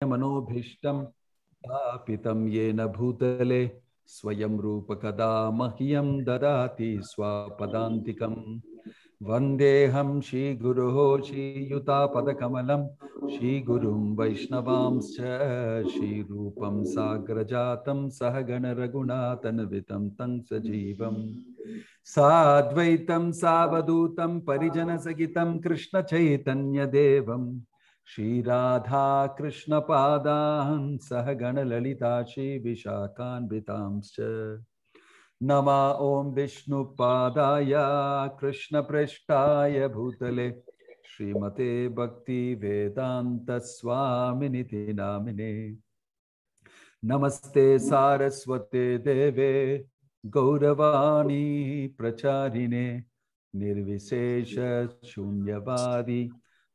मनोभीष्टं स्थापितं येन भूतले स्वयं रूपकदा मह्यं ददाति स्वपदान्तिकं वन्देऽहं श्रीगुरोः श्रीयुतापदकमलं श्रीगुरुं वैष्णवांश्च श्रीरूपं साग्रजातं सहगणरघुनाथन्वितं तं सजीवं साद्वैतं सावधूतं परिजनसहितं कृष्णचैतन्यदेवं श्री राधा कृष्ण पादान् सहगण ललिता श्री विशाखान्वितांश्च नमा ओम विष्णु पादाय कृष्ण पृष्ठाय भूतले श्रीमते भक्ति वेदांत स्वामिनिति नामिने नमस्ते सारस्वते देवे गौरवाणी प्रचारिणे निर्विशेष शून्यवादी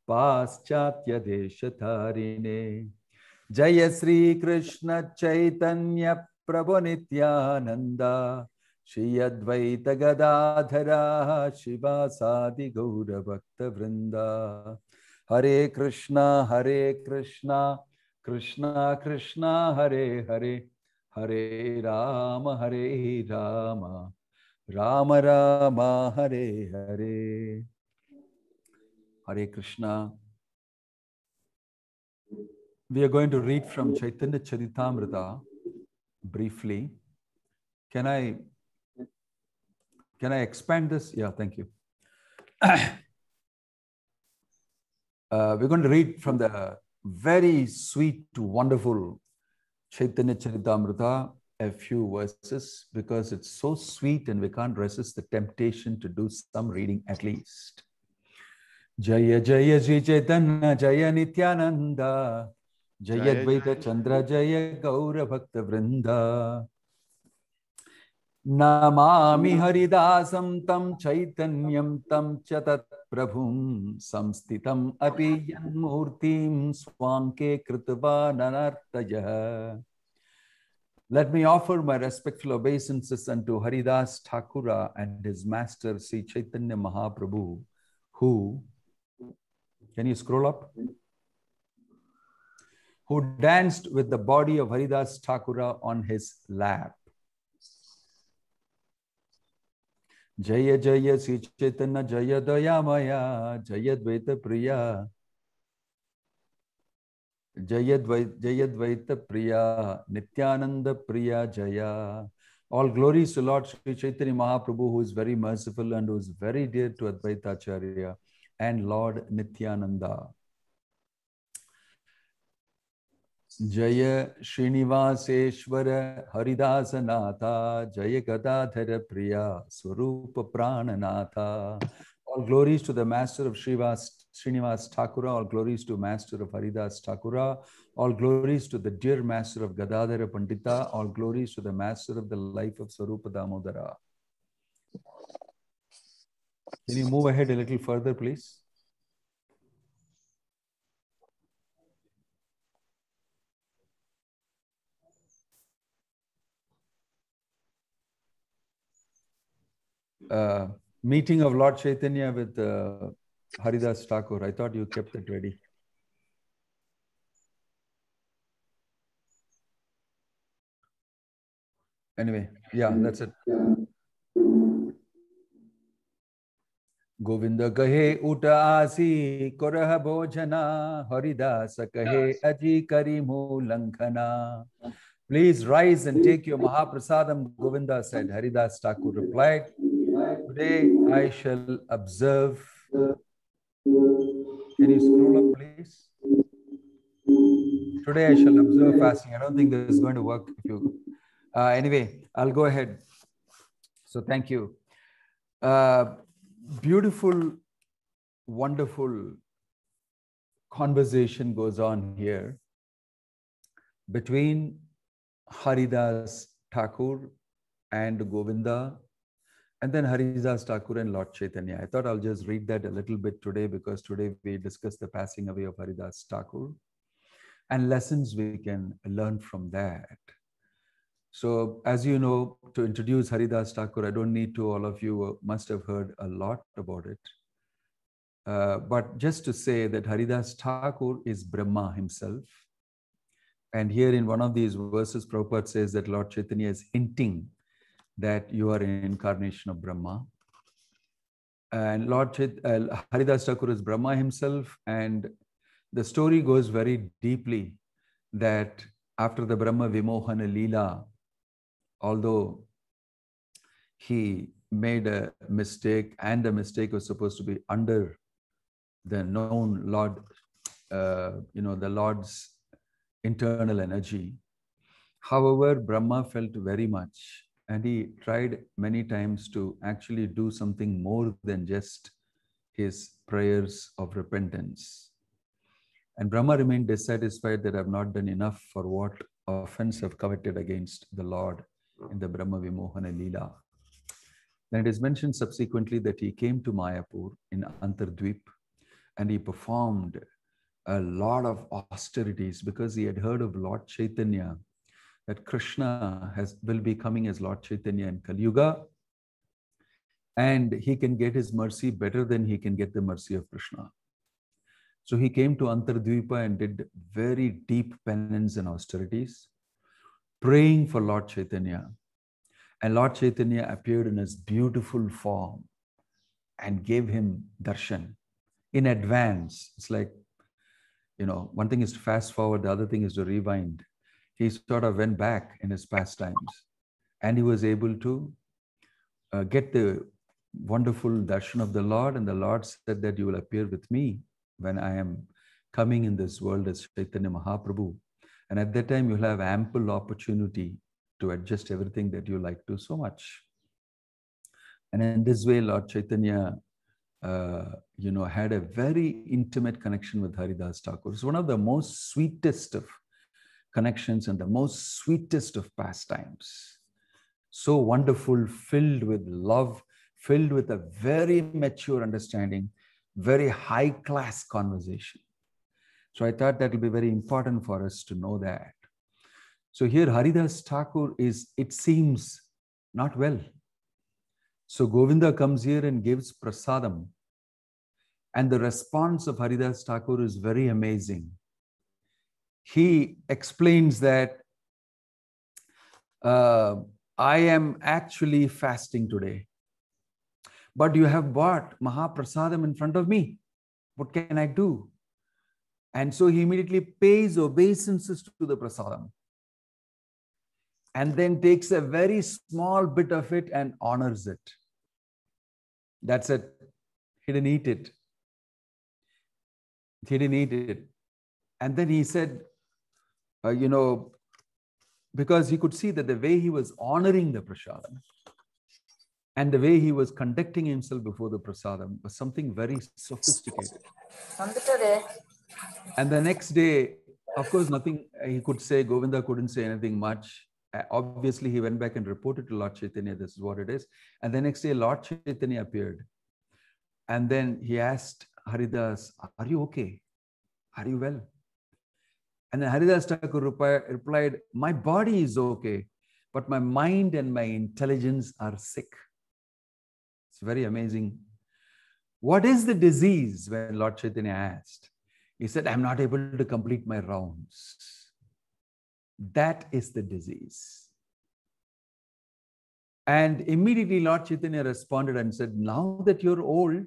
पाश्चात्य देशधारिणे जय श्री कृष्ण चैतन्य प्रभु नित्यानंदा श्री अद्वैत गदाधरा शिवासादि गौर भक्त वृंदा हरे Krishna Krishna Krishna Hare Hare Hare Ram Ram Ram Hare Hare. Hare Krishna. We are going to read from Chaitanya Charitamrita briefly. Can I expand this? Yeah, thank you. We're going to read from the very sweet, wonderful Chaitanya Charitamrita, a few verses, because it's so sweet and we can't resist the temptation to do some reading at least. Jaya Jaya Sri Chaitanya Jaya Nityananda Jaya Dvaita Chandra Jaya Gaura Bhakta Vrinda Namami Haridasam Tam Chaitanyam Tam Chatat Prabhum Samstitam Api Yanmurtim Swanke Kritava Nanartaya. Let me offer my respectful obeisances unto Haridas Thakur and his master Sri Chaitanya Mahaprabhu, who, can you scroll up? Who danced with the body of Haridas Thakur on his lap. Jaya Jaya Sri Chaitanya Jaya Dayamaya Jaya Dvaita Priya Jaya Dvaita Priya Nityananda Priya Jaya. All glories to Lord Sri Chaitanya Mahaprabhu, who is very merciful and who is very dear to Advaita Acharya, and Lord Nityananda. Jaya Srinivaseshwara Haridasanatha Jaya Gadadhara Priya Swarupa Prananatha. All glories to the master of Srinivas Thakur, all glories to master of Haridas Thakur, all glories to the dear master of Gadadhara Pandita, all glories to the master of the life of Swarupa Damodara. Can you move ahead a little further, please? Meeting of Lord Chaitanya with Haridas Thakur. I thought you kept it ready. Anyway, yeah, that's it. Govinda kahe uta asi korah bhojana Haridasa kahe aji karimu lankhana. Please rise and take your Mahaprasadam, Govinda said. Haridas Thakur replied, today I shall observe. Can you scroll up, please? Today I shall observe fasting. I don't think this is going to work. If you, anyway, I'll go ahead. So thank you. Beautiful, wonderful conversation goes on here between Haridas Thakur and Govinda, and then Haridas Thakur and Lord Chaitanya. I thought I'll just read that a little bit today, because today we discussed the passing away of Haridas Thakur and lessons we can learn from that. So as you know, to introduce Haridas Thakur, I don't need to, all of you must have heard a lot about it. But just to say that Haridas Thakur is Brahma himself. And here in one of these verses, Prabhupada says that Lord Chaitanya is hinting that you are an incarnation of Brahma. And Haridas Thakur is Brahma himself. And the story goes very deeply that after the Brahma Vimohana Leela, although he made a mistake, and the mistake was supposed to be under the known Lord, the Lord's internal energy. However, Brahma felt very much, and he tried many times to actually do something more than just his prayers of repentance. And Brahma remained dissatisfied that I have not done enough for what offense I've committed against the Lord in the Brahma Vimohana Leela. Then it is mentioned subsequently that he came to Mayapur in Antardvip and he performed a lot of austerities because he had heard of Lord Chaitanya, that Krishna will be coming as Lord Chaitanya in Kali Yuga, and he can get his mercy better than he can get the mercy of Krishna. So he came to Antardvipa and did very deep penance and austerities, praying for Lord Chaitanya. And Lord Chaitanya appeared in his beautiful form and gave him darshan in advance. It's like, one thing is to fast forward, the other thing is to rewind. He sort of went back in his pastimes and he was able to get the wonderful darshan of the Lord. And the Lord said that you will appear with me when I am coming in this world as Chaitanya Mahaprabhu. And at that time, you'll have ample opportunity to adjust everything that you like to so much. And in this way, Lord Chaitanya, had a very intimate connection with Haridas Thakur. It's one of the most sweetest of connections and the most sweetest of pastimes. So wonderful, filled with love, filled with a very mature understanding, very high-class conversation. So I thought that will be very important for us to know that. So here Haridas Thakur is, it seems, not well. So Govinda comes here and gives prasadam. And the response of Haridas Thakur is very amazing. He explains that I am actually fasting today, but you have brought Mahaprasadam in front of me. What can I do? And so he immediately pays obeisances to the prasadam and then takes a very small bit of it and honors it. That's it. He didn't eat it. He didn't eat it. And then he said, because he could see that the way he was honoring the prasadam and the way he was conducting himself before the prasadam was something very sophisticated. And the next day, of course, nothing he could say, Govinda couldn't say anything much. Obviously, he went back and reported to Lord Chaitanya, this is what it is. And the next day, Lord Chaitanya appeared. And then he asked Haridas, are you okay? Are you well? And then Haridas Thakur replied, my body is okay, but my mind and my intelligence are sick. It's very amazing. What is the disease? When Lord Chaitanya asked, he said, I'm not able to complete my rounds. That is the disease. And immediately Lord Chaitanya responded and said, now that you're old,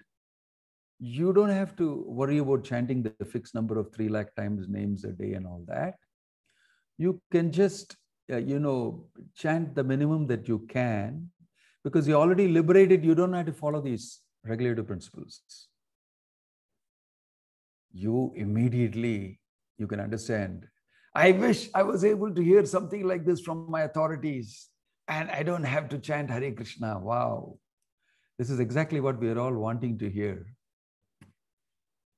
you don't have to worry about chanting the fixed number of 3 lakh times names a day and all that. You can just, chant the minimum that you can, because you're already liberated. You don't have to follow these regulative principles. You can understand. I wish I was able to hear something like this from my authorities and I don't have to chant Hare Krishna. Wow. This is exactly what we are all wanting to hear.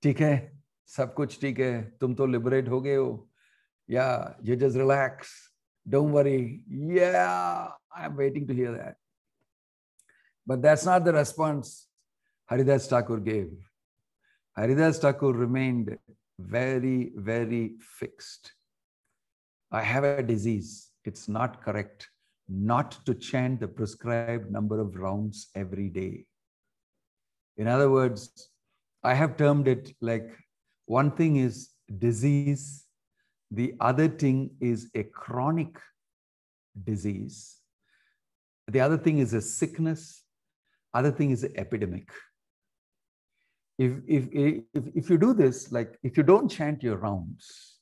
ठीक है, सब कुछ ठीक है, तुम तो liberate हो गए हो. Yeah, you just relax. Don't worry. Yeah, I'm waiting to hear that. But that's not the response Haridas Thakur gave. Haridas Thakur remained very, very fixed. I have a disease. It's not correct not to chant the prescribed number of rounds every day. In other words, I have termed it like one thing is disease, The other thing is a chronic disease. The other thing is a sickness. Other thing is an epidemic. If you do this, like if you don't chant your rounds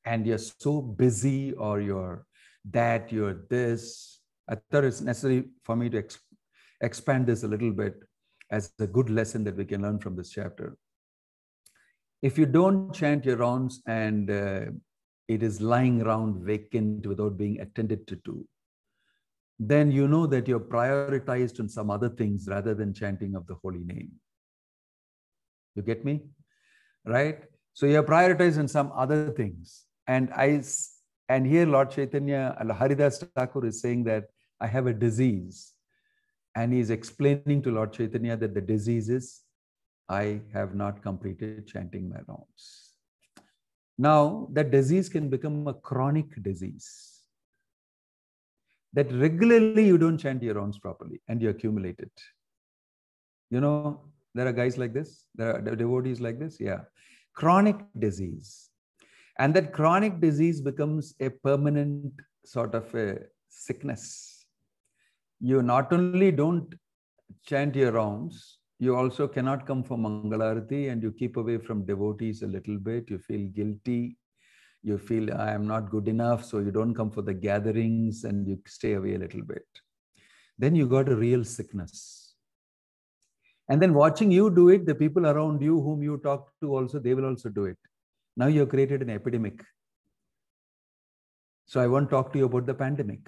and you're so busy or you're that, you're this, I thought it's necessary for me to expand this a little bit as a good lesson that we can learn from this chapter. If you don't chant your rounds and it is lying around vacant without being attended to, then you know that you're prioritized on some other things rather than chanting of the holy name. You get me? Right? So you're prioritized on some other things. And here Lord Chaitanya, Haridas Thakur is saying that I have a disease. And he's explaining to Lord Chaitanya that the disease is, I have not completed chanting my rounds. Now, that disease can become a chronic disease. That regularly you don't chant your rounds properly and you accumulate it. You know, there are guys like this. There are devotees like this. Yeah. Chronic disease. And that chronic disease becomes a permanent sort of a sickness. You not only don't chant your rounds, you also cannot come for Mangalarati and you keep away from devotees a little bit. You feel guilty. You feel I am not good enough. So you don't come for the gatherings and you stay away a little bit. Then you got a real sickness. And then watching you do it, the people around you whom you talk to also, they will also do it. Now you have created an epidemic. So I won't talk to you about the pandemic.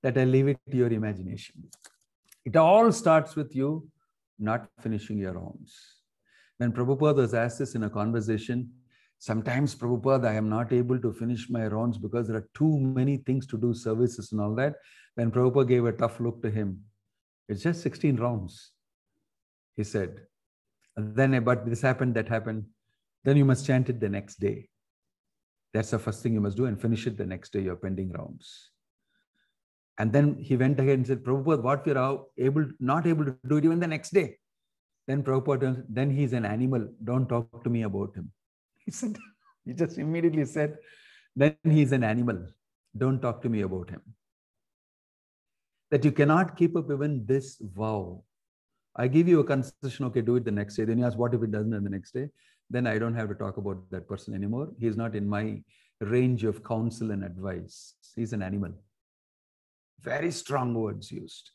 That I leave it to your imagination. It all starts with you not finishing your rounds. When Prabhupada was asked this in a conversation, sometimes Prabhupada, I am not able to finish my rounds because there are too many things to do, services and all that. When Prabhupada gave a tough look to him, it's just 16 rounds, he said. Then, but this happened, that happened. Then you must chant it the next day. That's the first thing you must do and finish it the next day, your pending rounds. And then he went ahead and said, Prabhupada, what we are not able to do it even the next day. Then Prabhupada, then he's an animal. Don't talk to me about him. He said, he just immediately said, then he's an animal. Don't talk to me about him. That you cannot keep up even this vow. I give you a concession, okay, do it the next day. Then you ask, what if it doesn't in the next day? Then I don't have to talk about that person anymore. He's not in my range of counsel and advice. He's an animal. Very strong words used.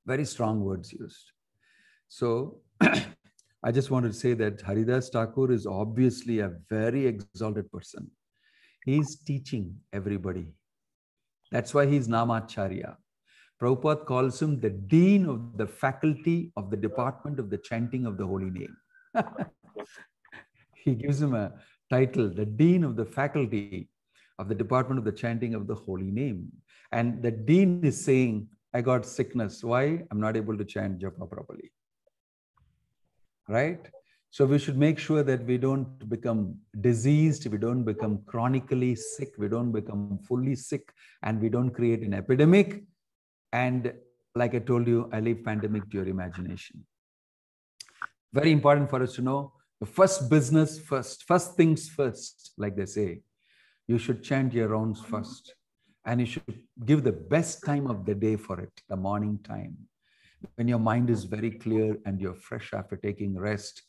Very strong words used. So I just wanted to say that Haridas Thakur is obviously a very exalted person. He's teaching everybody. That's why he's Namacharya. Prabhupada calls him the dean of the faculty of the department of the chanting of the holy name. He gives him a title, the dean of the faculty of the department of the chanting of the holy name. And the dean is saying, I got sickness. Why? I'm not able to chant japa properly. Right? So we should make sure that we don't become diseased, we don't become chronically sick, we don't become fully sick, and we don't create an epidemic. And like I told you, I leave pandemic to your imagination. Very important for us to know, the first business first, first things first, like they say. You should chant your rounds first. And you should give the best time of the day for it, the morning time. When your mind is very clear and you're fresh after taking rest.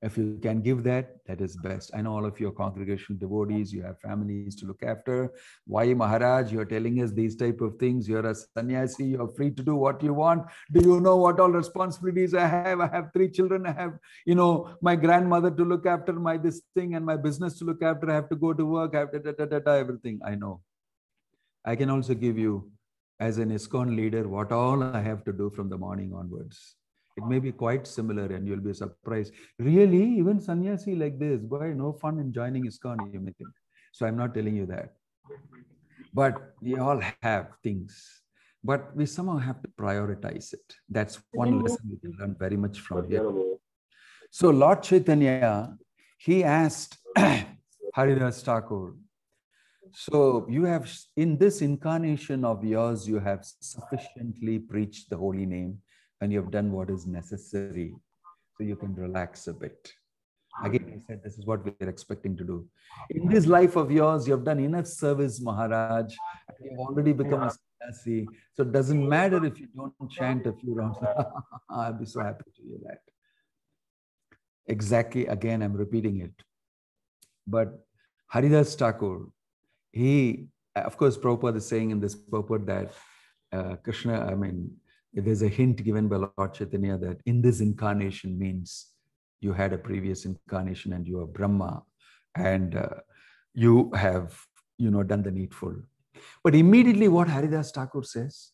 If you can give that, that is best. I know all of your congregational devotees, you have families to look after. Why, Maharaj, you're telling us these type of things? You're a sannyasi, you're free to do what you want. Do you know what all responsibilities I have? I have 3 children. I have, my grandmother to look after, my this thing and my business to look after. I have to go to work. I have everything. I know. I can also give you, as an ISKCON leader, what all I have to do from the morning onwards. It may be quite similar and you'll be surprised. Really, even sannyasi like this, boy, no fun in joining ISKCON, you may think. So I'm not telling you that. But we all have things. But we somehow have to prioritize it. That's one lesson we can learn very much from here. So Lord Chaitanya, he asked Haridas Thakur, so you have, in this incarnation of yours, you have sufficiently preached the holy name and you have done what is necessary. So you can relax a bit. Again, he said, this is what we are expecting to do. In this life of yours, you have done enough service, Maharaj, and you have already become a sannyasi. So it doesn't matter if you don't chant a few rounds. I'll be so happy to hear that. Exactly, again, I'm repeating it. But Haridas Thakur, he, of course, Prabhupada is saying in this purport that Krishna, there's a hint given by Lord Chaitanya that in this incarnation means you had a previous incarnation and you are Brahma and you have, done the needful. But immediately what Haridas Thakur says,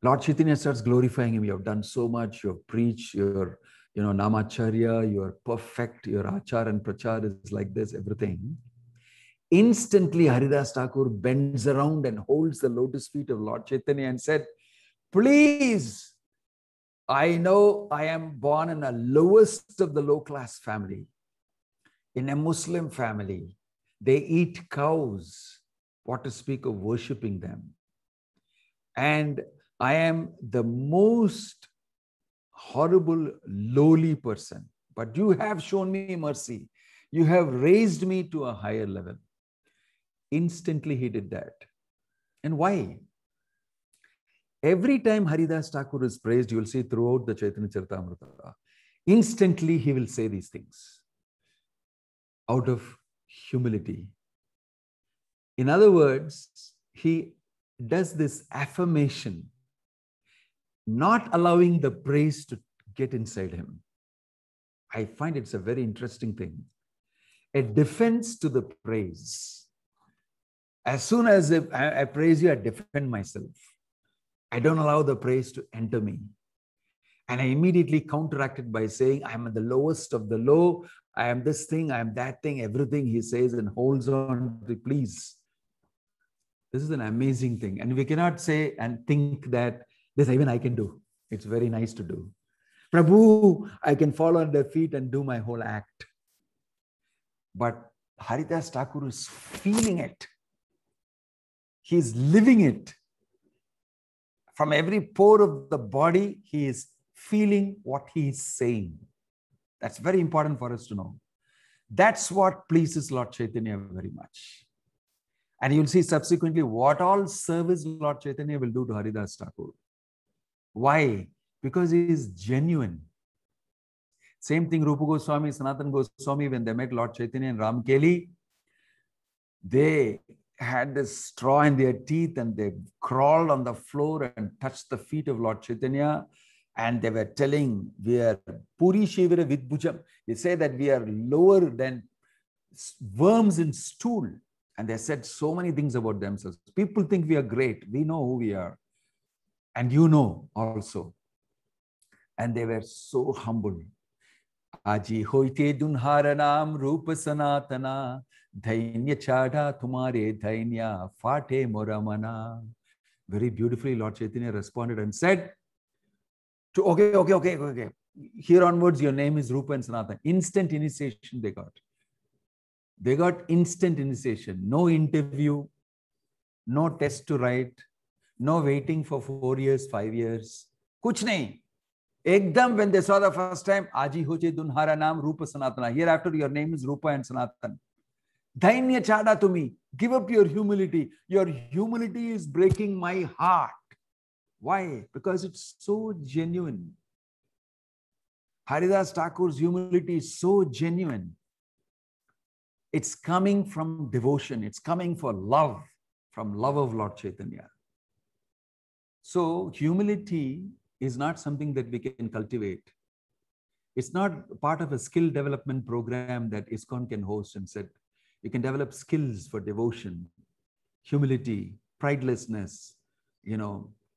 Lord Chaitanya starts glorifying him. You have done so much, you have preached, your namacharya, you are perfect, your achar and prachar is like this, everything. Instantly, Haridas Thakur bends around and holds the lotus feet of Lord Chaitanya and said, please, I know I am born in the lowest of the low-class family. In a Muslim family, they eat cows, what to speak of worshipping them. And I am the most horrible, lowly person. But you have shown me mercy. You have raised me to a higher level. Instantly he did that. And why? Every time Haridas Thakur is praised, you will see throughout the Chaitanya Charitamrita, instantly he will say these things out of humility. In other words, he does this affirmation, not allowing the praise to get inside him. I find it's a very interesting thing. A defense to the praise. As soon as I praise you, I defend myself. I don't allow the praise to enter me. And I immediately counteract it by saying, I'm the lowest of the low. I am this thing, I am that thing, everything he says and holds on to please. This is an amazing thing. And we cannot say and think that this even I can do. It's very nice to do. Prabhu, I can fall on their feet and do my whole act. But Haridas Thakur is feeling it. He's living it. From every pore of the body, he is feeling what he is saying. That's very important for us to know. That's what pleases Lord Chaitanya very much. And you'll see subsequently what all service Lord Chaitanya will do to Haridas Thakur. Why? Because he is genuine. Same thing Rupa Goswami, Sanatana Goswami, when they met Lord Chaitanya and Ramkeli, they had this straw in their teeth and they crawled on the floor and touched the feet of Lord Chaitanya. And they were telling, we are Puri Shivira Vidbhujam. They say that we are lower than worms in stool. And they said so many things about themselves. People think we are great. We know who we are. And you know also. And they were so humble. Aji hoite dunharanam rupa sanatana dhainya chada tumare dhainya fate moramana. Very beautifully, Lord Chaitanya responded and said, okay. Here onwards, your name is Rupa and Sanatana. Instant initiation they got. They got instant initiation. No interview, no test to write, no waiting for 4 years, 5 years. Kuch nahi. Ekdam, when they saw the first time, Aji hoche dunhara naam Rupa Sanatana. Hereafter, your name is Rupa and Sanatana. Dhainya chada to me. Give up your humility. Your humility is breaking my heart. Why? Because it's so genuine. Haridas Thakur's humility is so genuine. It's coming from devotion. It's coming for love, from love of Lord Chaitanya. So humility is not something that we can cultivate. It's not part of a skill development program that ISKCON can host and said, you can develop skills for devotion, humility, pridelessness,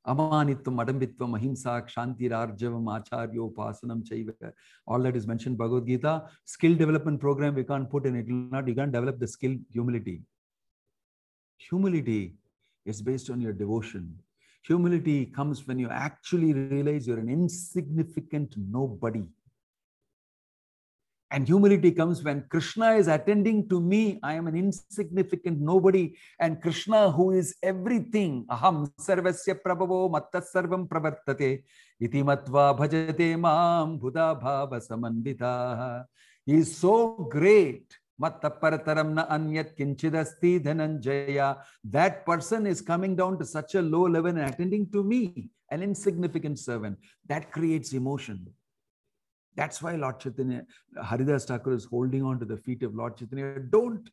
amanitvam, adambitvam, ahimsa, kshanti, arjavam, acharyo, upasanam, chaiva. All that is mentioned in Bhagavad Gita. Skill development program we can't put in it. You can't develop the skill humility. Humility is based on your devotion. Humility comes when you actually realize you're an insignificant nobody. And humility comes when Krishna is attending to me. I am an insignificant nobody. And Krishna, who is everything, aham sarvasya prabhavo matta sarvam pravartate iti matva bhajate mam buddha bhava samandita. He is so great. Mattaparataram na anyat kinchidasti dhananjaya. That person is coming down to such a low level and attending to me, an insignificant servant. That creates emotion. That's why Lord Chaitanya, Haridas Thakur is holding on to the feet of Lord Chaitanya. Don't.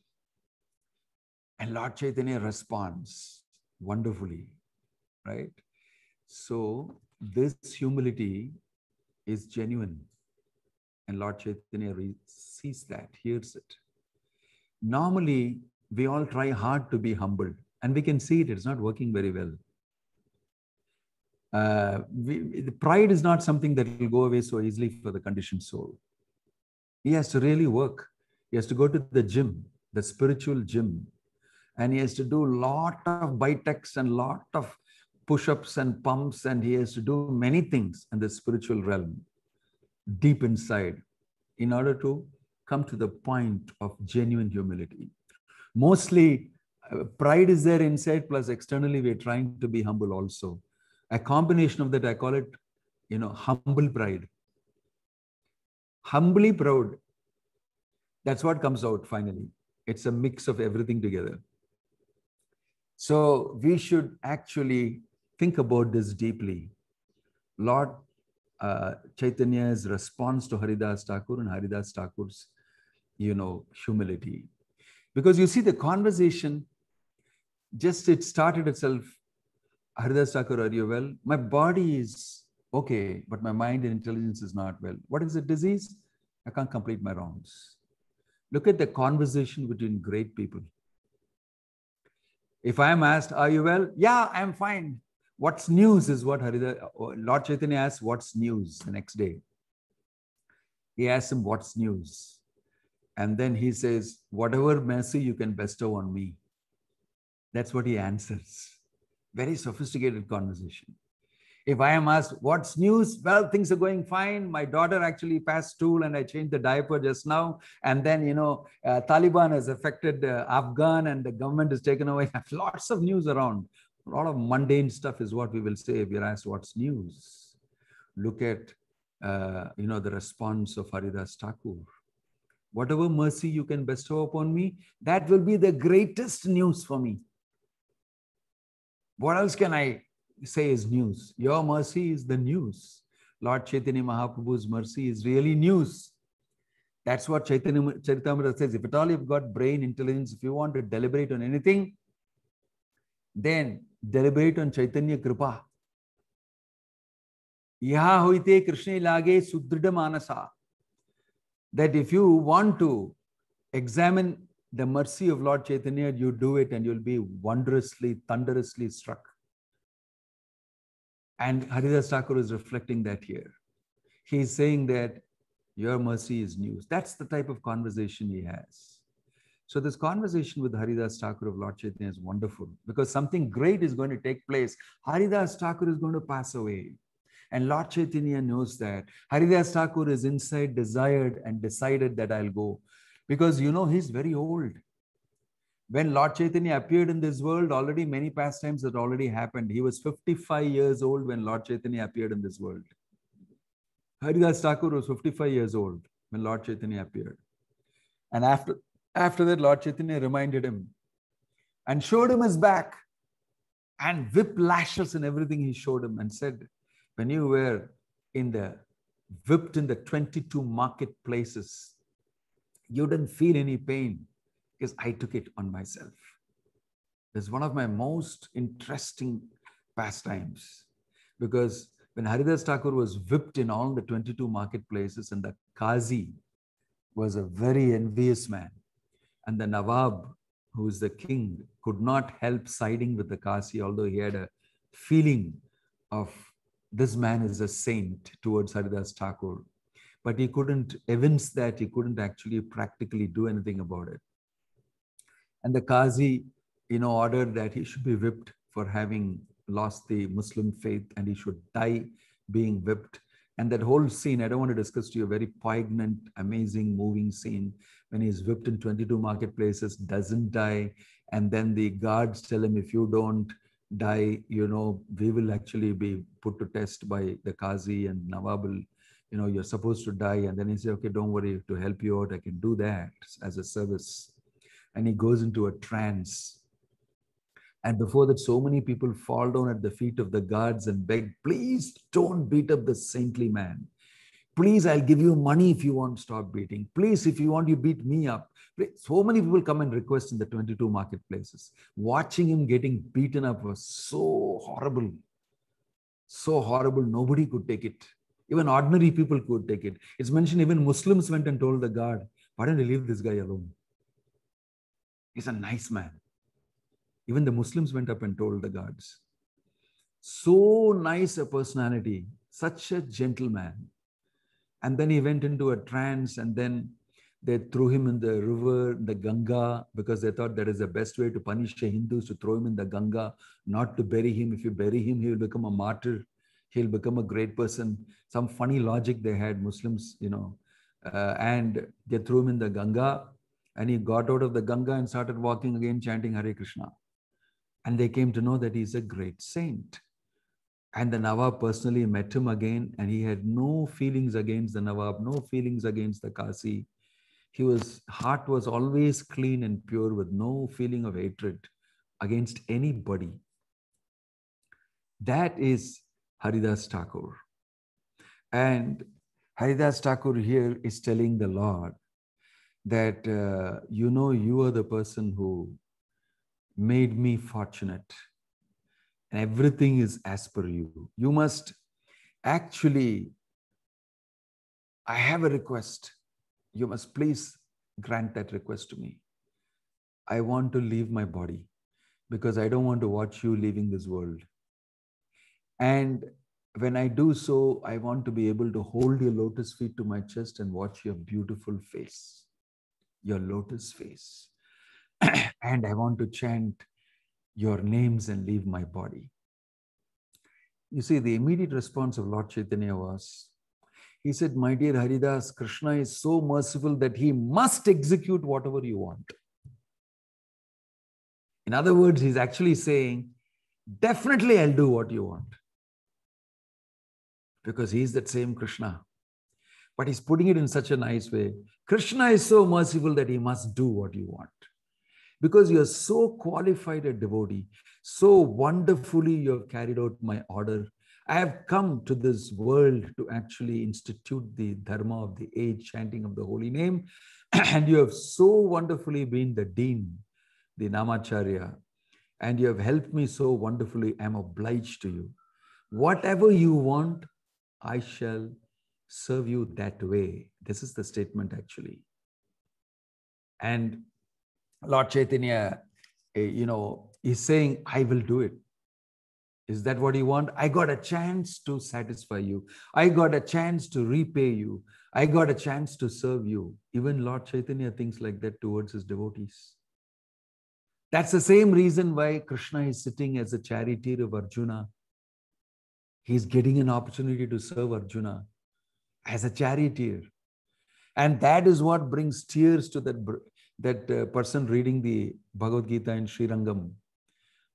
And Lord Chaitanya responds wonderfully, right? So this humility is genuine. And Lord Chaitanya sees that, hears it. Normally, we all try hard to be humble. And we can see it, it's not working very well. The pride is not something that will go away so easily for the conditioned soul. He has to really work. He has to go to the gym, the spiritual gym. And he has to do a lot of bitex and lot of push-ups and pumps. And he has to do many things in the spiritual realm, deep inside, in order to come to the point of genuine humility. Mostly, pride is there inside, plus externally, we're trying to be humble also. A combination of that, I call it, humble pride. Humbly proud. That's what comes out finally. It's a mix of everything together. So we should actually think about this deeply. Lord Chaitanya's response to Haridas Thakur and Haridas Thakur's, humility. Because you see the conversation, it started itself. Haridas Thakur, are you well? My body is okay, but my mind and intelligence is not well. What is the disease? I can't complete my rounds. Look at the conversation between great people. If I am asked, are you well? Yeah, I'm fine. What's news is what Lord Chaitanya asks, what's news the next day? He asks him, what's news? And then he says, whatever mercy you can bestow on me. That's what he answers. Very sophisticated conversation. If I am asked, what's news? Well, things are going fine. My daughter actually passed stool and I changed the diaper just now. And then, Taliban has affected Afghan and the government is taken away. Lots of news around. A lot of mundane stuff is what we will say if you're asked what's news. Look at, the response of Haridas Thakur. Whatever mercy you can bestow upon me, that will be the greatest news for me. What else can I say is news? Your mercy is the news. Lord Chaitanya Mahaprabhu's mercy is really news. That's what Chaitanya Charitamrita says. If at all you've got brain, intelligence, if you want to deliberate on anything, then deliberate on Chaitanya Kripa. Yaha hoite Krishna lage sudrida manasa. That if you want to examine the mercy of Lord Chaitanya, you do it and you'll be wondrously, thunderously struck. And Haridas Thakur is reflecting that here. He's saying that your mercy is news. That's the type of conversation he has. So this conversation with Haridas Thakur of Lord Chaitanya is wonderful because something great is going to take place. Haridas Thakur is going to pass away. And Lord Chaitanya knows that. Haridas Thakur is inside desired and decided that I'll go. Because he's very old. When Lord Chaitanya appeared in this world, already many pastimes had already happened. He was 55 years old when Lord Chaitanya appeared in this world. Haridas Thakur was 55 years old when Lord Chaitanya appeared. And after that, Lord Chaitanya reminded him and showed him his back and whiplashes and everything he showed him and said, when you were whipped in the 22 marketplaces, you didn't feel any pain because I took it on myself. It's one of my most interesting pastimes because when Haridas Thakur was whipped in all the 22 marketplaces and the Qazi was a very envious man and the Nawab, who is the king, could not help siding with the Qazi, although he had a feeling of this man is a saint towards Haridas Thakur. But he couldn't evince that, he couldn't actually practically do anything about it. And the Qazi, ordered that he should be whipped for having lost the Muslim faith and he should die being whipped. And that whole scene, I don't want to discuss to you, a very poignant, amazing, moving scene when he's whipped in 22 marketplaces, doesn't die. And then the guards tell him, if you don't die, we will actually be put to test by the Qazi and Nawab will you're supposed to die. And then he said, okay, don't worry, to help you out, I can do that as a service. And he goes into a trance. And before that, so many people fall down at the feet of the guards and beg, please don't beat up the saintly man. Please, I'll give you money if you want to stop beating. Please, if you want, you beat me up. So many people come and request in the 22 marketplaces. Watching him getting beaten up was so horrible. So horrible, nobody could take it. Even ordinary people could take it. It's mentioned even Muslims went and told the guard, why don't you leave this guy alone? He's a nice man. Even the Muslims went up and told the guards. So nice a personality, such a gentleman. And then he went into a trance, and then they threw him in the river, the Ganga, because they thought that is the best way to punish the Hindus, to throw him in the Ganga, not to bury him. If you bury him, he will become a martyr. He'll become a great person. Some funny logic they had, Muslims, and they threw him in the Ganga, and he got out of the Ganga and started walking again, chanting Hare Krishna. And they came to know that he's a great saint. And the Nawab personally met him again, and he had no feelings against the Nawab, no feelings against the Kasi. His heart was always clean and pure, with no feeling of hatred against anybody. That is Haridas Thakur. And Haridas Thakur here is telling the Lord that, you are the person who made me fortunate. And everything is as per you. You must actually, I have a request. You must please grant that request to me. I want to leave my body because I don't want to watch you leaving this world. And when I do so, I want to be able to hold your lotus feet to my chest and watch your beautiful face, your lotus face. And I want to chant your names and leave my body. You see, the immediate response of Lord Chaitanya was, he said, my dear Haridas, Krishna is so merciful that he must execute whatever you want. In other words, he's actually saying, definitely I'll do what you want. Because he's that same Krishna. But he's putting it in such a nice way. Krishna is so merciful that he must do what you want. Because you're so qualified a devotee, so wonderfully you have carried out my order. I have come to this world to actually institute the dharma of the age, chanting of the holy name. And you have so wonderfully been the dean, the Namacharya. And you have helped me so wonderfully. I'm obliged to you. Whatever you want, I shall serve you that way. This is the statement actually. And Lord Chaitanya, is saying, I will do it. Is that what you want? I got a chance to satisfy you. I got a chance to repay you. I got a chance to serve you. Even Lord Chaitanya thinks like that towards his devotees. That's the same reason why Krishna is sitting as a charioteer of Arjuna. He's getting an opportunity to serve Arjuna as a charioteer. And that is what brings tears to that person reading the Bhagavad Gita in Srirangam.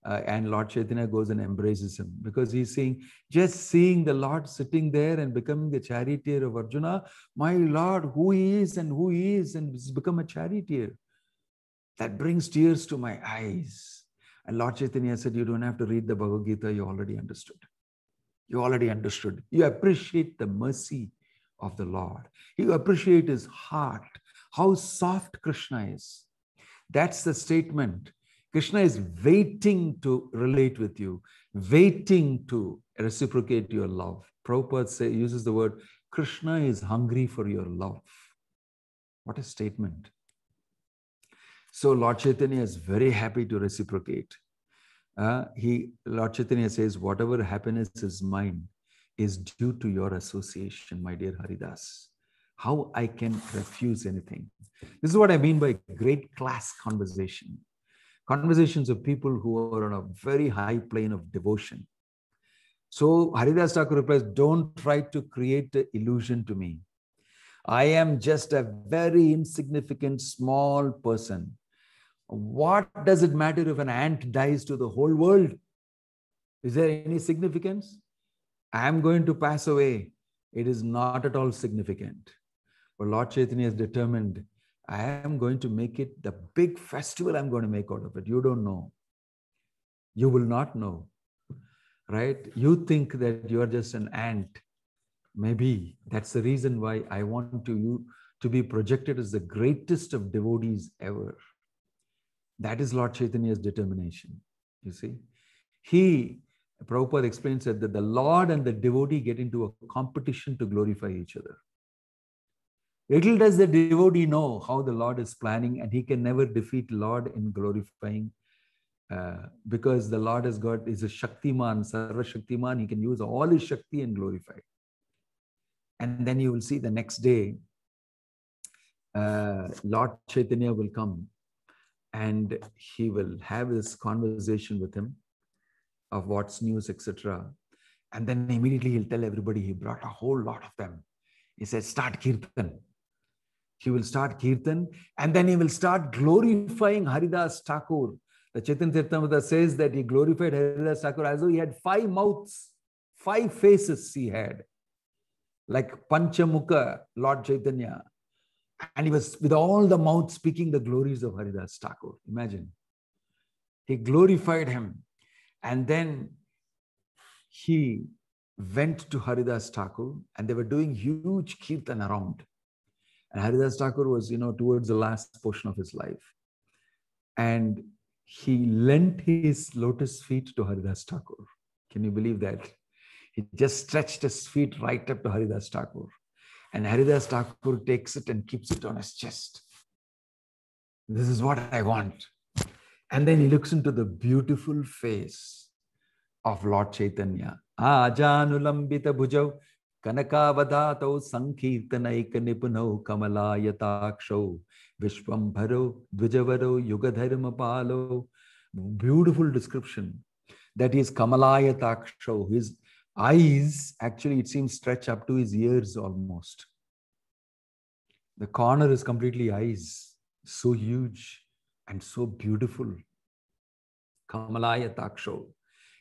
And Lord Chaitanya goes and embraces him because he's saying, just seeing the Lord sitting there and becoming the charioteer of Arjuna, my Lord, who he is and has become a charioteer. That brings tears to my eyes. And Lord Chaitanya said, you don't have to read the Bhagavad Gita, you already understood. You already understood. You appreciate the mercy of the Lord. You appreciate his heart, how soft Krishna is. That's the statement. Krishna is waiting to relate with you, waiting to reciprocate your love. Prabhupada uses the word, Krishna is hungry for your love. What a statement. So Lord Chaitanya is very happy to reciprocate. Lord Chaitanya says, whatever happiness is mine is due to your association, my dear Haridas. How I can refuse anything. This is what I mean by great class conversation. Conversations of people who are on a very high plane of devotion. So Haridas Thakur replies, don't try to create an illusion to me. I am just a very insignificant, small person. What does it matter if an ant dies to the whole world? Is there any significance? I am going to pass away. It is not at all significant. But Lord Chaitanya is determined, I am going to make it the big festival I'm going to make out of it. You don't know. You will not know. Right? You think that you are just an ant. Maybe that's the reason why I want you to be projected as the greatest of devotees ever. That is Lord Chaitanya's determination. You see? Prabhupada explains that the Lord and the devotee get into a competition to glorify each other. Little does the devotee know how the Lord is planning, and he can never defeat Lord in glorifying, because the Lord is a Shaktiman, Sarva Shaktiman. He can use all his Shakti and glorify. And then you will see the next day, Lord Chaitanya will come and he will have this conversation with him of what's news, etc. And then immediately he'll tell everybody, he brought a whole lot of them. He said, start Kirtan. He will start Kirtan, and then he will start glorifying Haridas Thakur. The Chaitanya Charitamrita says that he glorified Haridas Thakur as though he had 5 mouths, 5 faces he had. Like Panchamukha, Lord Chaitanya. And he was with all the mouths speaking the glories of Haridas Thakur. Imagine. He glorified him. And then he went to Haridas Thakur, and they were doing huge kirtan around. And Haridas Thakur was, towards the last portion of his life. And he lent his lotus feet to Haridas Thakur. Can you believe that? He just stretched his feet right up to Haridas Thakur. And Haridas Thakur takes it and keeps it on his chest. This is what I want. And then he looks into the beautiful face of Lord Chaitanya. Ajanulambita bhujau kanakavadhatau sankirtanaika nipunau kamalayataksho vishwambharo dvijavaro yugadharma palo. Beautiful description. That is kamalayataksho. His eyes, actually, it seems stretch up to his ears almost. The corner is completely eyes. So huge and so beautiful. Kamalayataksho.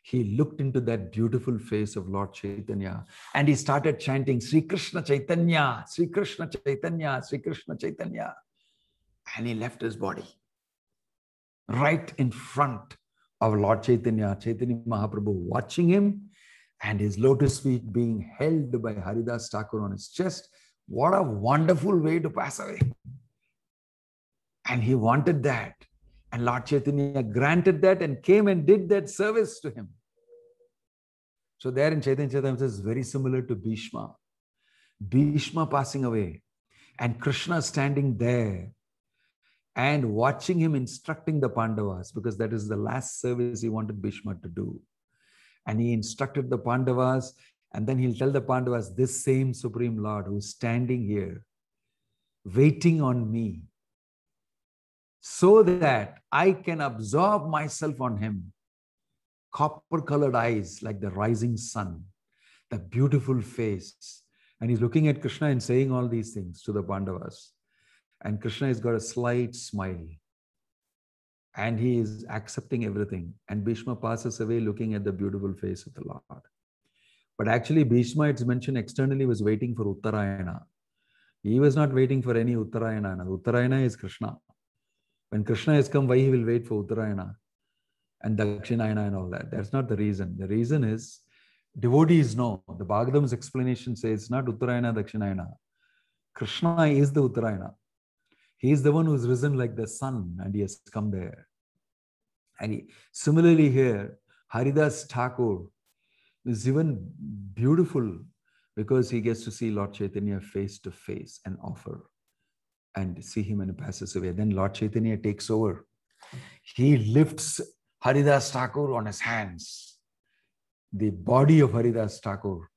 He looked into that beautiful face of Lord Chaitanya and he started chanting Sri Krishna Chaitanya, Sri Krishna Chaitanya, Sri Krishna Chaitanya. And he left his body right in front of Lord Chaitanya, Chaitanya Mahaprabhu watching him, and his lotus feet being held by Haridas Thakur on his chest. What a wonderful way to pass away. And he wanted that. And Lord Chaitanya granted that and came and did that service to him. So there in Chaitanya Charitamrita is very similar to Bhishma. Bhishma passing away and Krishna standing there and watching him instructing the Pandavas, because that is the last service he wanted Bhishma to do. And he instructed the Pandavas, and then he'll tell the Pandavas, this same Supreme Lord who is standing here, waiting on me, so that I can absorb myself on him. Copper-colored eyes like the rising sun, the beautiful face. And he's looking at Krishna and saying all these things to the Pandavas. And Krishna has got a slight smile. And he is accepting everything. And Bhishma passes away looking at the beautiful face of the Lord. But actually, Bhishma, it's mentioned externally, was waiting for Uttarayana. He was not waiting for any Uttarayana. Uttarayana is Krishna. When Krishna has come, why he will wait for Uttarayana and Dakshinayana and all that? That's not the reason. The reason is, devotees know. The Bhagavatam's explanation says it's not Uttarayana, Dakshinayana. Krishna is the Uttarayana. He is the one who is risen like the sun and he has come there. And similarly here, Haridas Thakur is even beautiful because he gets to see Lord Chaitanya face to face and offer and see him and passes away. Then Lord Chaitanya takes over. He lifts Haridas Thakur on his hands, the body of Haridas Thakur,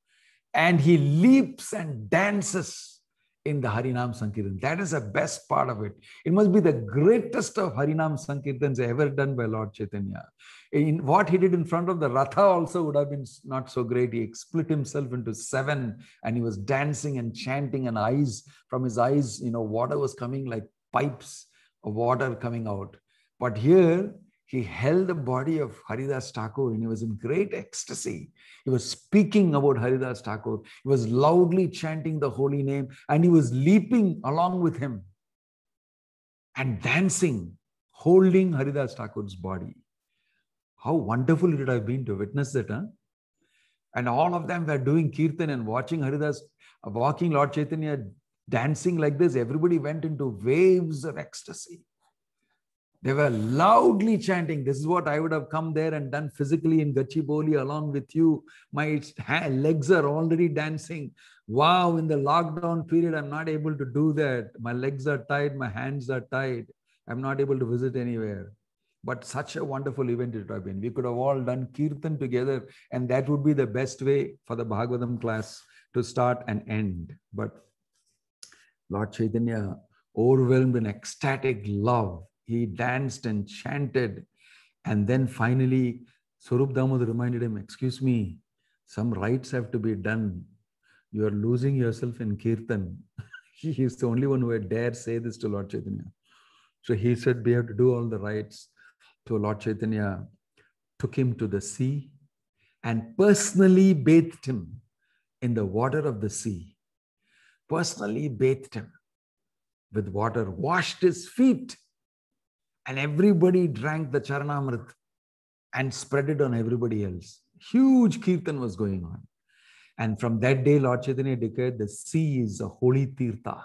and he leaps and dances in the Harinam Sankirtan. That is the best part of it. It must be the greatest of Harinam Sankirtans ever done by Lord Chaitanya. In what he did in front of the Ratha also would have been not so great. He split himself into 7 and he was dancing and chanting, and from his eyes, water was coming like pipes of water coming out. But here, he held the body of Haridas Thakur and he was in great ecstasy. He was speaking about Haridas Thakur. He was loudly chanting the holy name and he was leaping along with him and dancing, holding Haridas Thakur's body. How wonderful it would have been to witness that, huh? And all of them were doing kirtan and watching Haridas, walking Lord Chaitanya, dancing like this. Everybody went into waves of ecstasy. They were loudly chanting. This is what I would have come there and done physically in Gachibowli along with you. My legs are already dancing. Wow, in the lockdown period, I'm not able to do that. My legs are tied. My hands are tied. I'm not able to visit anywhere. But such a wonderful event it would have been. We could have all done kirtan together, and that would be the best way for the Bhagavatam class to start and end. But Lord Chaitanya, overwhelmed in ecstatic love, he danced and chanted. And then finally, Swarup Damodar reminded him, excuse me, some rites have to be done. You are losing yourself in kirtan. He is the only one who had dared say this to Lord Chaitanya. So he said, we have to do all the rites. So Lord Chaitanya took him to the sea and personally bathed him in the water of the sea. Personally bathed him with water, washed his feet, and everybody drank the Charanamrit and spread it on everybody else. Huge kirtan was going on. And from that day, Lord Chaitanya declared the sea is a holy tirtha,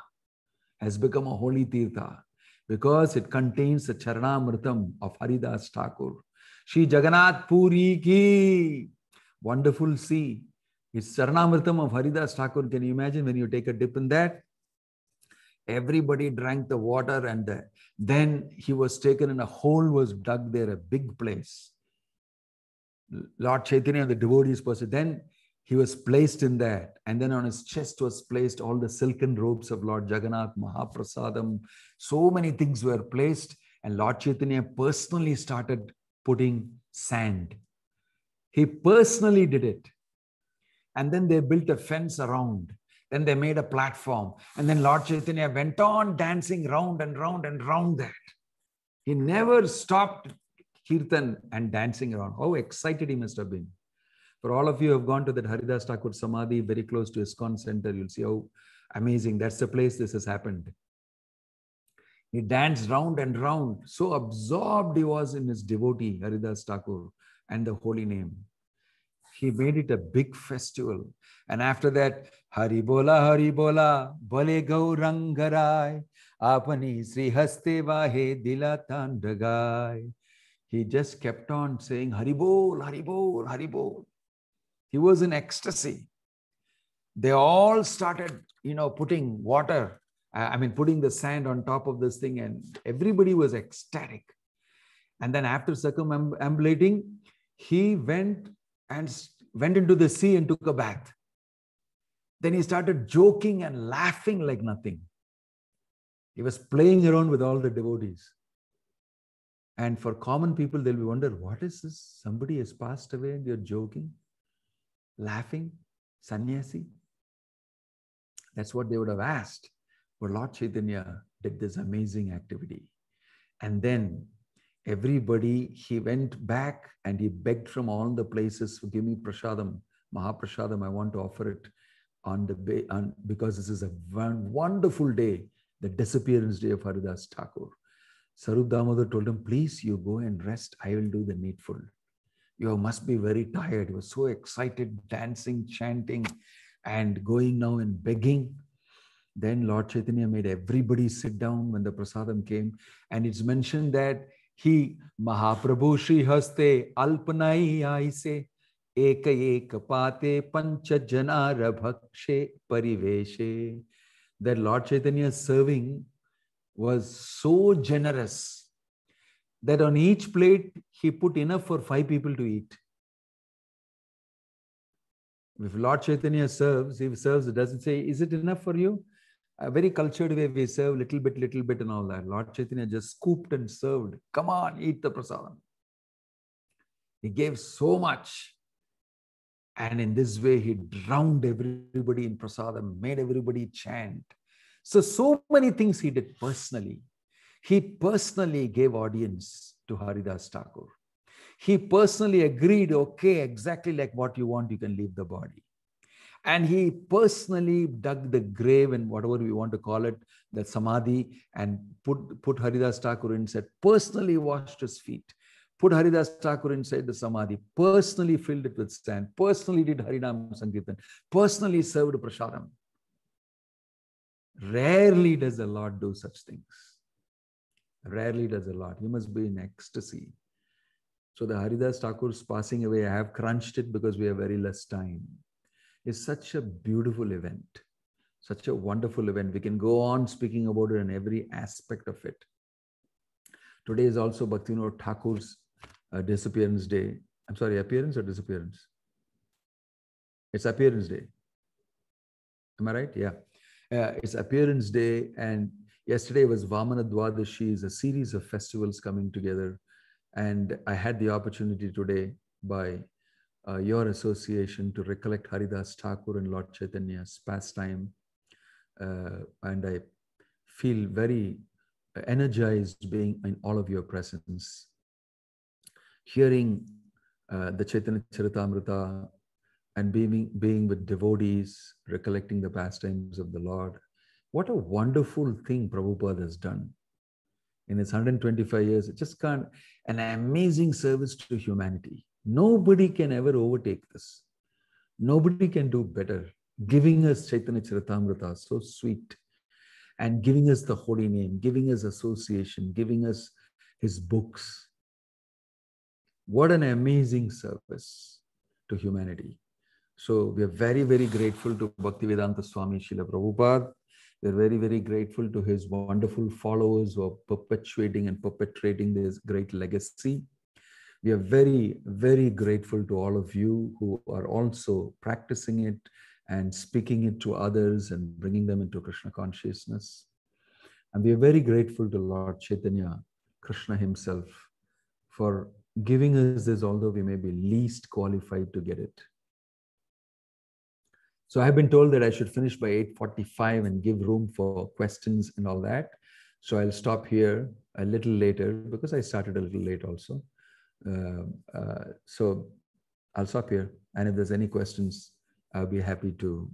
has become a holy tirtha, because it contains the Charanamritam of Haridas Thakur. Shri Jagannath Puri ki, wonderful sea. It's Charanamritam of Haridas Thakur. Can you imagine when you take a dip in that? Everybody drank the water and then he was taken and a hole was dug there, a big place. Lord Chaitanya, the devotees person, then he was placed in that, and then on his chest was placed all the silken robes of Lord Jagannath, Mahaprasadam. So many things were placed, and Lord Chaitanya personally started putting sand. He personally did it. And then they built a fence around. Then they made a platform. And then Lord Chaitanya went on dancing round and round and round that. He never stopped kirtan and dancing around. How excited he must have been. For all of you who have gone to that Haridas Thakur Samadhi very close to ISKCON Center, you'll see how amazing. That's the place this has happened. He danced round and round. So absorbed he was in his devotee, Haridas Thakur, and the holy name. He made it a big festival. And after that, Hari Bola, Bole Gaurangarai, Apani Sri Haste Vahe Dilatan Dagai. He just kept on saying, Hari Bol, Hari Bol, Hari Bol. He was in ecstasy. They all started, putting water, putting the sand on top of this thing, and everybody was ecstatic. And then after circumambulating, he went into the sea and took a bath. Then he started joking and laughing like nothing. He was playing around with all the devotees. And for common people, they'll be wondering, what is this? Somebody has passed away and you're joking, laughing, sannyasi? That's what they would have asked. But Lord Chaitanya did this amazing activity. And then everybody, he went back and he begged from all the places, give me prasadam, Mahaprasadam, I want to offer it because this is a wonderful day, the disappearance day of Haridas Thakur. Swarup Damodar told him, please, you go and rest. I will do the needful. You must be very tired. He was so excited, dancing, chanting, and going now and begging. Then Lord Chaitanya made everybody sit down when the prasadam came. And it's mentioned that he, Mahaprabhu Shri Haste Alpanai Aise Eka Pate Pancha Janara Bhakshe Pariveshe. That Lord Chaitanya's serving was so generous that on each plate he put enough for 5 people to eat. If Lord Chaitanya serves, he serves, it doesn't say, is it enough for you? A very cultured way we serve little bit and all that. Lord Chaitanya just scooped and served. Come on, eat the prasadam. He gave so much. And in this way, he drowned everybody in prasadam, made everybody chant. So many things he did personally. He personally gave audience to Haridas Thakur. He personally agreed, okay, exactly like what you want, you can leave the body. And he personally dug the grave and whatever we want to call it, that samadhi, and put Haridas Thakur inside, personally washed his feet, put Haridas Thakur inside the samadhi, personally filled it with sand, personally did Harinam Sankirtan, personally served prasadam. Rarely does the Lord do such things. Rarely does the Lord. He must be in ecstasy. So the Haridas Thakur's passing away, I have crunched it because we have very less time. It's such a beautiful event, such a wonderful event. We can go on speaking about it in every aspect of it. Today is also Bhakti Vinoda Thakur's disappearance day. I'm sorry, appearance or disappearance? It's appearance day. Am I right? Yeah. It's appearance day, and yesterday was Vamana Dwadashi, is a series of festivals coming together. And I had the opportunity today by your association to recollect Haridas Thakur and Lord Chaitanya's pastime. And I feel very energized being in all of your presence. Hearing the Chaitanya Charitamrita and being with devotees, recollecting the pastimes of the Lord. What a wonderful thing Prabhupada has done. In his 125 years, it just can't, an amazing service to humanity. Nobody can ever overtake this. Nobody can do better. Giving us Chaitanya Charitamrita, so sweet, and giving us the holy name, giving us association, giving us his books. What an amazing service to humanity. So we are very, very grateful to Bhaktivedanta Swami Srila Prabhupada. We are very, very grateful to his wonderful followers who are perpetuating and perpetrating this great legacy. We are very, very grateful to all of you who are also practicing it and speaking it to others and bringing them into Krishna consciousness. And we are very grateful to Lord Chaitanya, Krishna himself, for giving us this, although we may be least qualified to get it. So I've been told that I should finish by 8:45 and give room for questions and all that. So I'll stop here a little later because I started a little late also. So I'll stop here. And if there's any questions, I'll be happy to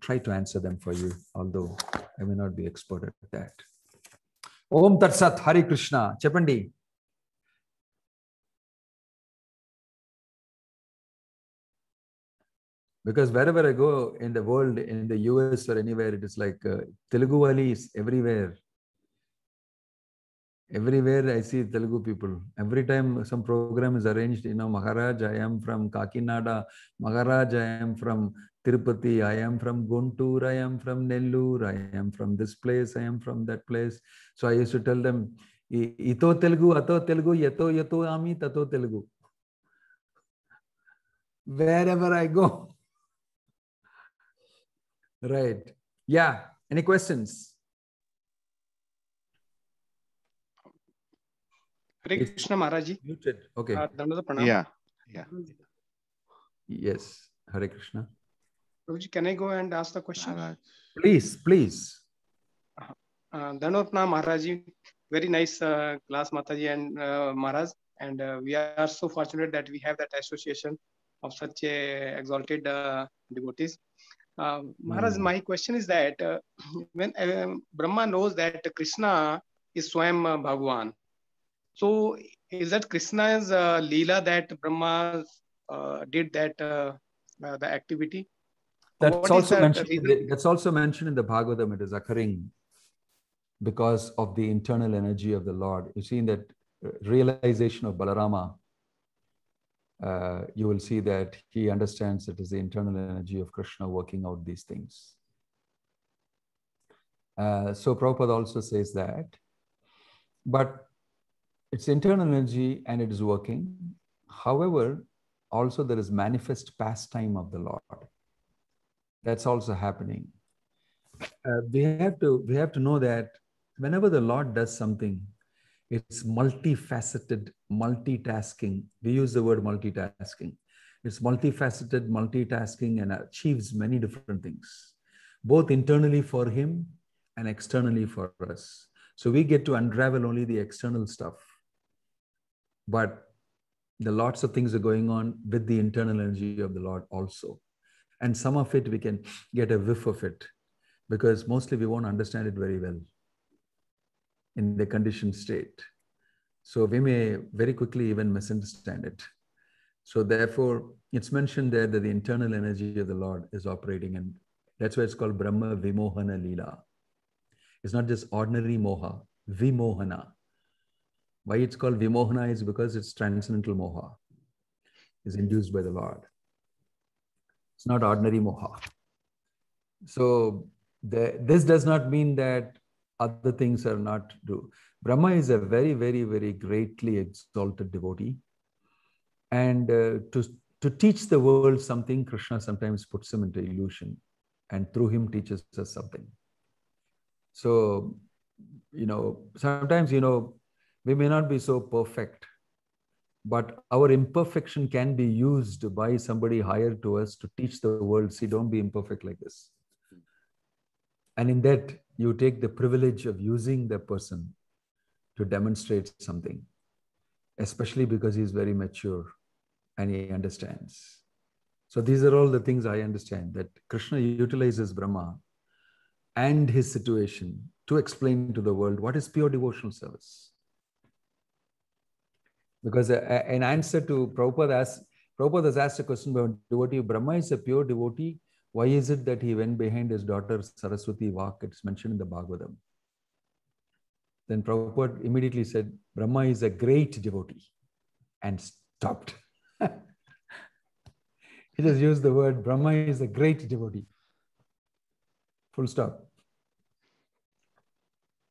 try to answer them for you, although I may not be expert at that. Om Tat Sat, Hare Krishna. Chepandi. Because wherever I go in the world, in the US or anywhere, it is like Telugu Walis everywhere. Everywhere I see Telugu people. Every time some program is arranged, Maharaj, I am from Kakinada. Maharaj, I am from Tirupati. I am from Guntur. I am from Nellore. I am from this place. I am from that place. So I used to tell them, Ito Telugu, Ato Telugu, Yato Ami, Tato Telugu. Wherever I go. Right. Yeah. Any questions? Hare Krishna Maharaji. Muted. Okay. Yeah. Yes. Hare Krishna. Prabhuji, can I go and ask the question? Please, please. Dandavat Pranam Maharaji. Very nice class, Mataji and Maharaj. And we are so fortunate that we have that association of such a exalted devotees. Maharaj, my question is that when Brahma knows that Krishna is Swam Bhagwan, so is that Krishna's Leela that Brahma did that the activity? That's also mentioned. That's also mentioned in the Bhagavatam. It is occurring because of the internal energy of the Lord. You see in that realization of Balarama, you will see that he understands it is the internal energy of Krishna working out these things. So Prabhupada also says that, but it's internal energy and it is working. However, also there is manifest pastime of the Lord. That's also happening. We have to know that whenever the Lord does something, it's multifaceted, multitasking. We use the word multitasking. It's multifaceted, multitasking, and achieves many different things, both internally for him and externally for us. So we get to unravel only the external stuff. but the lots of things are going on with the internal energy of the Lord also. And some of it we can get a whiff of it, because mostly we won't understand it very well in the conditioned state. So we may very quickly even misunderstand it. So therefore, it's mentioned there that the internal energy of the Lord is operating, and that's why it's called Brahma Vimohana Leela. It's not just ordinary moha, Vimohana. Why it's called Vimohana is because it's transcendental moha. It's induced by the Lord. It's not ordinary moha. So this does not mean that other things are not true. Brahma is a very, very, very greatly exalted devotee. And to teach the world something, Krishna sometimes puts him into illusion, and through him teaches us something. So, sometimes, we may not be so perfect, but our imperfection can be used by somebody higher to us to teach the world, see, don't be imperfect like this. And in that, you take the privilege of using the person to demonstrate something, especially because he's very mature and he understands. So these are all the things I understand, that Krishna utilizes Brahma and his situation to explain to the world what is pure devotional service. Because an answer to Prabhupada has asked a question about devotee. Brahma is a pure devotee. Why is it that he went behind his daughter Saraswati Vak? It's mentioned in the Bhagavatam. Then Prabhupada immediately said, Brahma is a great devotee, and stopped. He just used the word, Brahma is a great devotee. Full stop.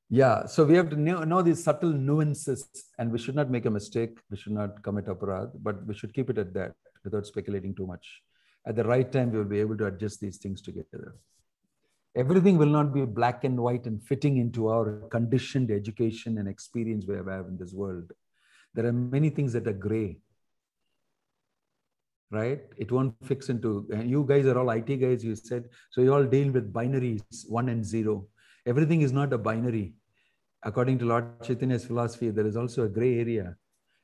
Yeah, so we have to know these subtle nuances, and we should not make a mistake. We should not commit aparadh, but we should keep it at that without speculating too much. At the right time, we will be able to adjust these things together. Everything will not be black and white and fitting into our conditioned education and experience we have in this world. There are many things that are gray, right? It won't fix into, and you guys are all IT guys, you said, so you all deal with binaries, 1 and 0. Everything is not a binary. According to Lord Chaitanya's philosophy, there is also a gray area.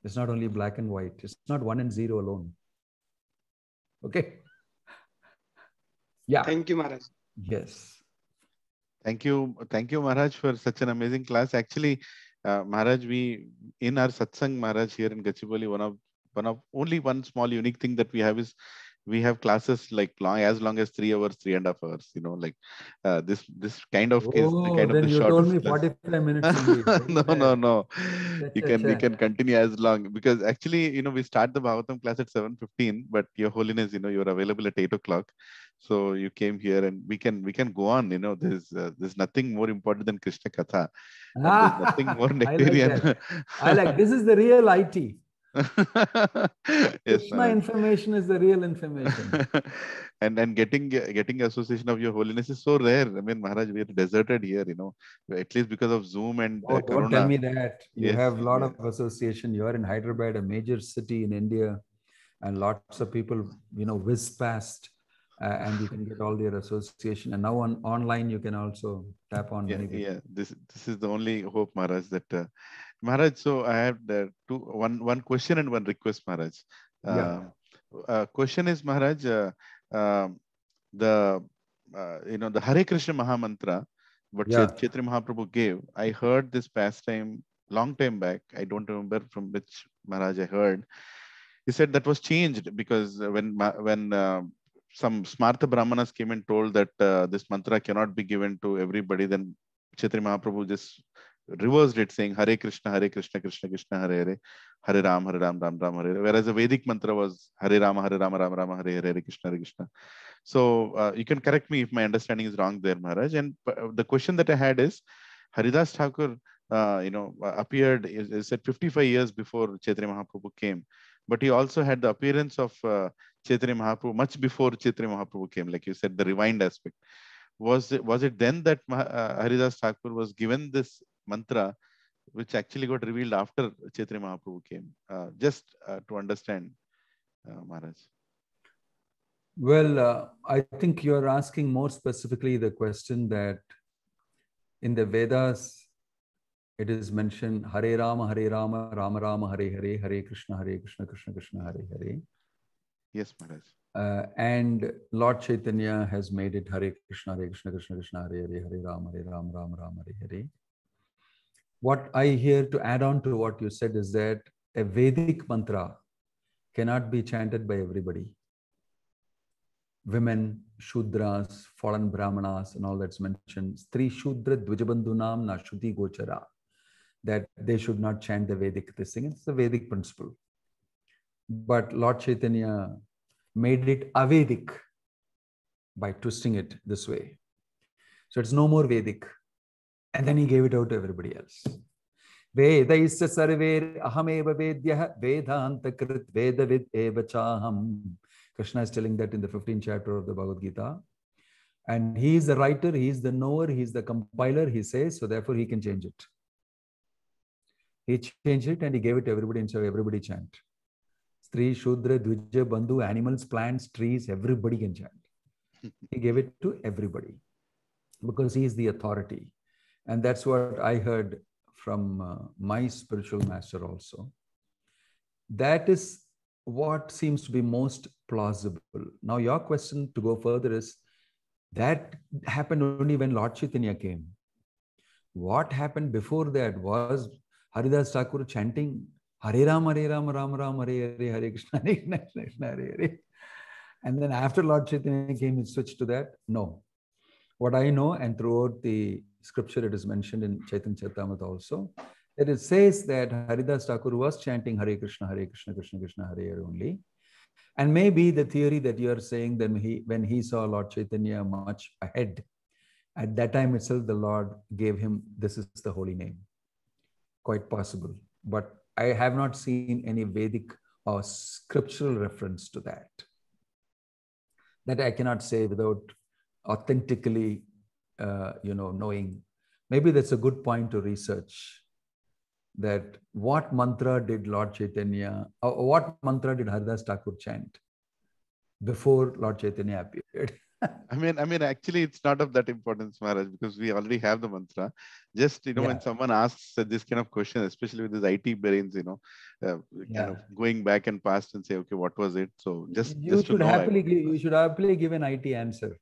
It's not only black and white. It's not 1 and 0 alone. Okay? Yeah. Thank you, Maharaj. Yes. Thank you, Maharaj, for such an amazing class. Actually, Maharaj, we in our satsang, Maharaj, here in Gachibowli, only one small unique thing that we have is we have classes like as long as 3 hours, 3.5 hours. This kind of case, then the you shortest told me class. 45 minutes only. No. You can continue as long, because actually, we start the Bhagavatam class at 7:15, but Your Holiness, you're available at 8 o'clock. So you came here, and we can go on. There's nothing more important than Krishna Katha. And there's nothing more nectarian. I like this is the real IT. Yes, Krishna information is the real information. and getting association of Your Holiness is so rare. I mean, Maharaj, we are deserted here, at least because of Zoom and don't Corona. tell me that. You have a lot of association. You are in Hyderabad, a major city in India, and lots of people, whiz past, and you can get all their association. And now online, you can also tap on many people. Yeah. This is the only hope, Maharaj, that Maharaj. So I have one question and one request, Maharaj. Question is, Maharaj, the Hare Krishna Maha Mantra, what Chaitanya Mahaprabhu gave. I heard this pastime long time back. I don't remember from which Maharaj I heard. He said that was changed because when some Smartha Brahmanas came and told that this mantra cannot be given to everybody, then Chaitanya Mahaprabhu just reversed it, saying Hare Krishna, Krishna Krishna, Hare Hare, Hare Ram, Ram Ram, Hare Hare. Whereas the Vedic mantra was Hare Rama, Ram Ram, Hare Hare, Krishna Krishna. So you can correct me if my understanding is wrong there, Maharaj. And the question that I had is, Haridas Thakur, appeared, is said 55 years before Chaitanya Mahaprabhu came. But he also had the appearance of Chaitanya Mahaprabhu much before Chaitanya Mahaprabhu came, like you said, the rewind aspect. Was it then that Haridas Thakur was given this mantra, which actually got revealed after Chaitanya Mahaprabhu came? Just to understand, Maharaj. Well, I think you're asking more specifically the question that in the Vedas, it is mentioned Hare Rama, Rama Rama, Hare Hare, Hare Krishna, Krishna Krishna, Hare Hare. Yes, Maharaj. And Lord Chaitanya has made it Hare Krishna, Krishna Krishna, Hare Hare, Hare Rama, Rama Rama, Hare Hare. What I hear to add on to what you said is that a Vedic mantra cannot be chanted by everybody. Women, Shudras, fallen Brahmanas, and all that's mentioned. Stri Shudra Dvijabandhunam na Shuddhi Gochara. That they should not chant the Vedic this thing. It's the Vedic principle. But Lord Chaitanya made it Avedic by twisting it this way. So it's no more Vedic. And then he gave it out to everybody else. Vedaisya sarver ahameva vedyah vedanta krit vedavid eva chaham. Krishna is telling that in the 15th chapter of the Bhagavad Gita. And he is the writer, he is the knower, he is the compiler, he says, so therefore he can change it. He changed it and he gave it to everybody, and so everybody chant. Stri, Shudra, Dvija, Bandhu, animals, plants, trees, everybody can chant. He gave it to everybody because he is the authority. And that's what I heard from my spiritual master also. That is what seems to be most plausible. Now, your question to go further is, that happened only when Lord Chaitanya came. What happened before that was Haridas Thakur chanting Hare Rama, Rama Rama, Hare Hare, Hare Krishna, Krishna, Hare Hare. And then after Lord Chaitanya came, he switched to that? No. What I know, and throughout the scripture it is mentioned in Chaitanya Charitamrita also, that it says that Haridas Thakur was chanting Hare Krishna, Krishna Krishna, Hare Hare only. And maybe the theory that you are saying that when he saw Lord Chaitanya much ahead, at that time itself the Lord gave him, this is the holy name. Quite possible. But I have not seen any Vedic or scriptural reference to that. That I cannot say without authentically, knowing. Maybe that's a good point to research. That what mantra did Lord Chaitanya, or what mantra did Haridas Thakur chant before Lord Chaitanya appeared? I mean, actually, it's not of that importance, Maharaj, because we already have the mantra. Just, when someone asks this kind of question, especially with these IT brains, kind of going back and past and say, okay, what was it? So you should happily give an IT answer.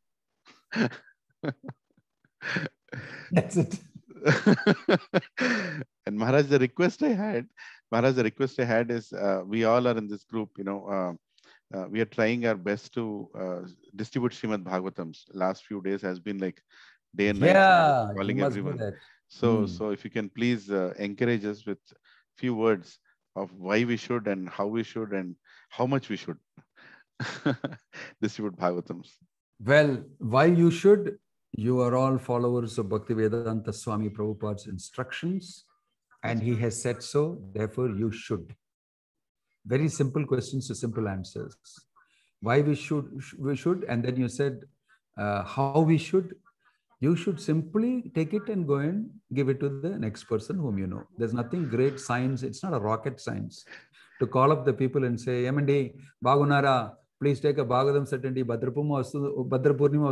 That's it. And Maharaj, the request I had is, we all are in this group, we are trying our best to distribute Srimad Bhagavatams. Last few days has been like day and night, calling everyone. So if you can please encourage us with few words of why we should and how we should and how much we should distribute Bhagavatams. Well, why you should? You are all followers of Bhakti Vedanta Swami Prabhupada's instructions, and he has said so, therefore you should. Very simple questions to simple answers. Why we should, and then you said how we should. You should simply take it and go and give it to the next person whom you know. There's nothing great science. It's not a rocket science to call up the people and say, Yamandi, Bagunara, please take a Bhagavatam certainty, Bhadrapurnima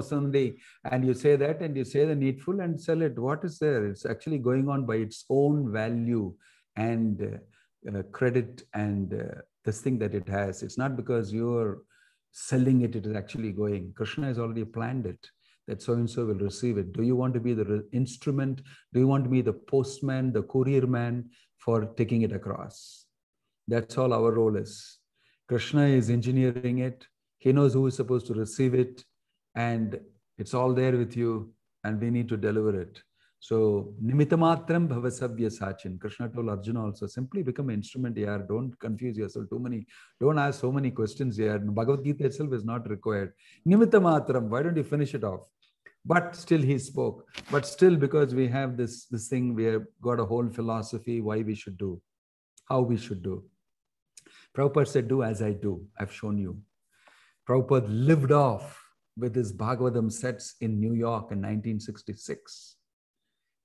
Vasundi, and you say that and you say the needful and sell it. What is there? It's actually going on by its own value and credit and this thing that it has. It's not because you're selling it, it is actually going. Krishna has already planned it, that so-and-so will receive it. Do you want to be the instrument? Do you want to be the postman, the courier man for taking it across? That's all our role is. Krishna is engineering it. He knows who is supposed to receive it. And it's all there with you. And we need to deliver it. So, Nimittamatram bhavasavya sachin. Krishna told Arjuna also, simply become an instrument here. Don't confuse yourself too many. Don't ask so many questions here. Bhagavad Gita itself is not required. Nimittamatram, why don't you finish it off? But still he spoke. But still, because we have this thing, we have got a whole philosophy, why we should do, how we should do. Prabhupada said, do as I do. I've shown you. Prabhupada lived off with his Bhagavatam sets in New York in 1966.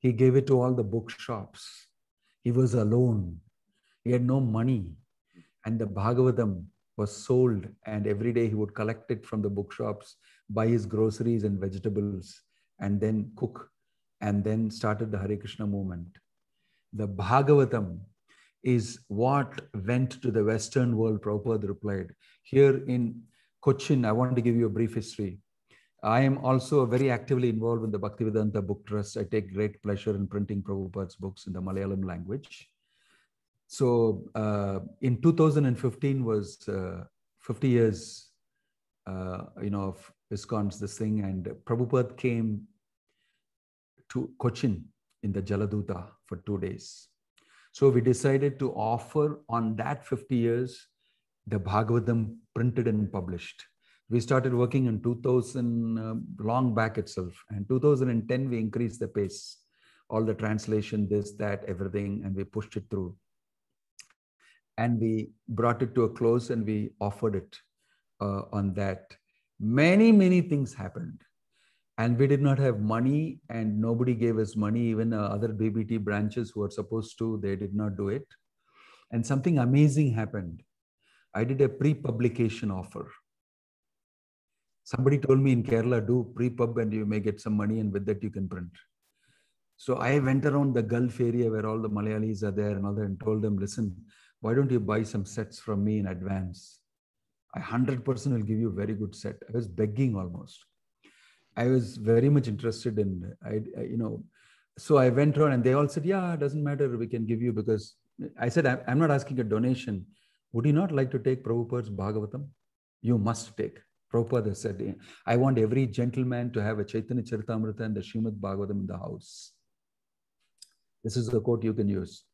He gave it to all the bookshops. He was alone. He had no money. And the Bhagavatam was sold. And every day he would collect it from the bookshops, buy his groceries and vegetables, and then cook. And then started the Hare Krishna movement. The Bhagavatam is what went to the Western world. Prabhupada replied. Here in Cochin, I want to give you a brief history. I am also very actively involved in the Bhaktivedanta Book Trust. I take great pleasure in printing Prabhupada's books in the Malayalam language. So in 2015 was 50 years, of ISKCON's this thing, and Prabhupada came to Cochin in the Jaladuta for 2 days. So we decided to offer on that 50 years, the Bhagavatam printed and published. We started working in 2000, long back itself. And 2010, we increased the pace. All the translation, this, that, everything, and we pushed it through. And we brought it to a close and we offered it on that. Many, many things happened. And we did not have money and nobody gave us money. Even other BBT branches who were supposed to, they did not do it. And something amazing happened. I did a pre-publication offer. Somebody told me in Kerala, do pre-pub and you may get some money and with that you can print. So I went around the Gulf area where all the Malayalis are there and all that and told them, listen, why don't you buy some sets from me in advance? I 100% will give you a very good set. I was begging almost. I was very much interested in, so I went around and they all said, yeah, it doesn't matter. We can give you, because I said, I'm not asking a donation. Would you not like to take Prabhupada's Bhagavatam? You must take. Prabhupada said, I want every gentleman to have a Chaitanya Charitamrita and the Srimad Bhagavatam in the house. This is the quote you can use.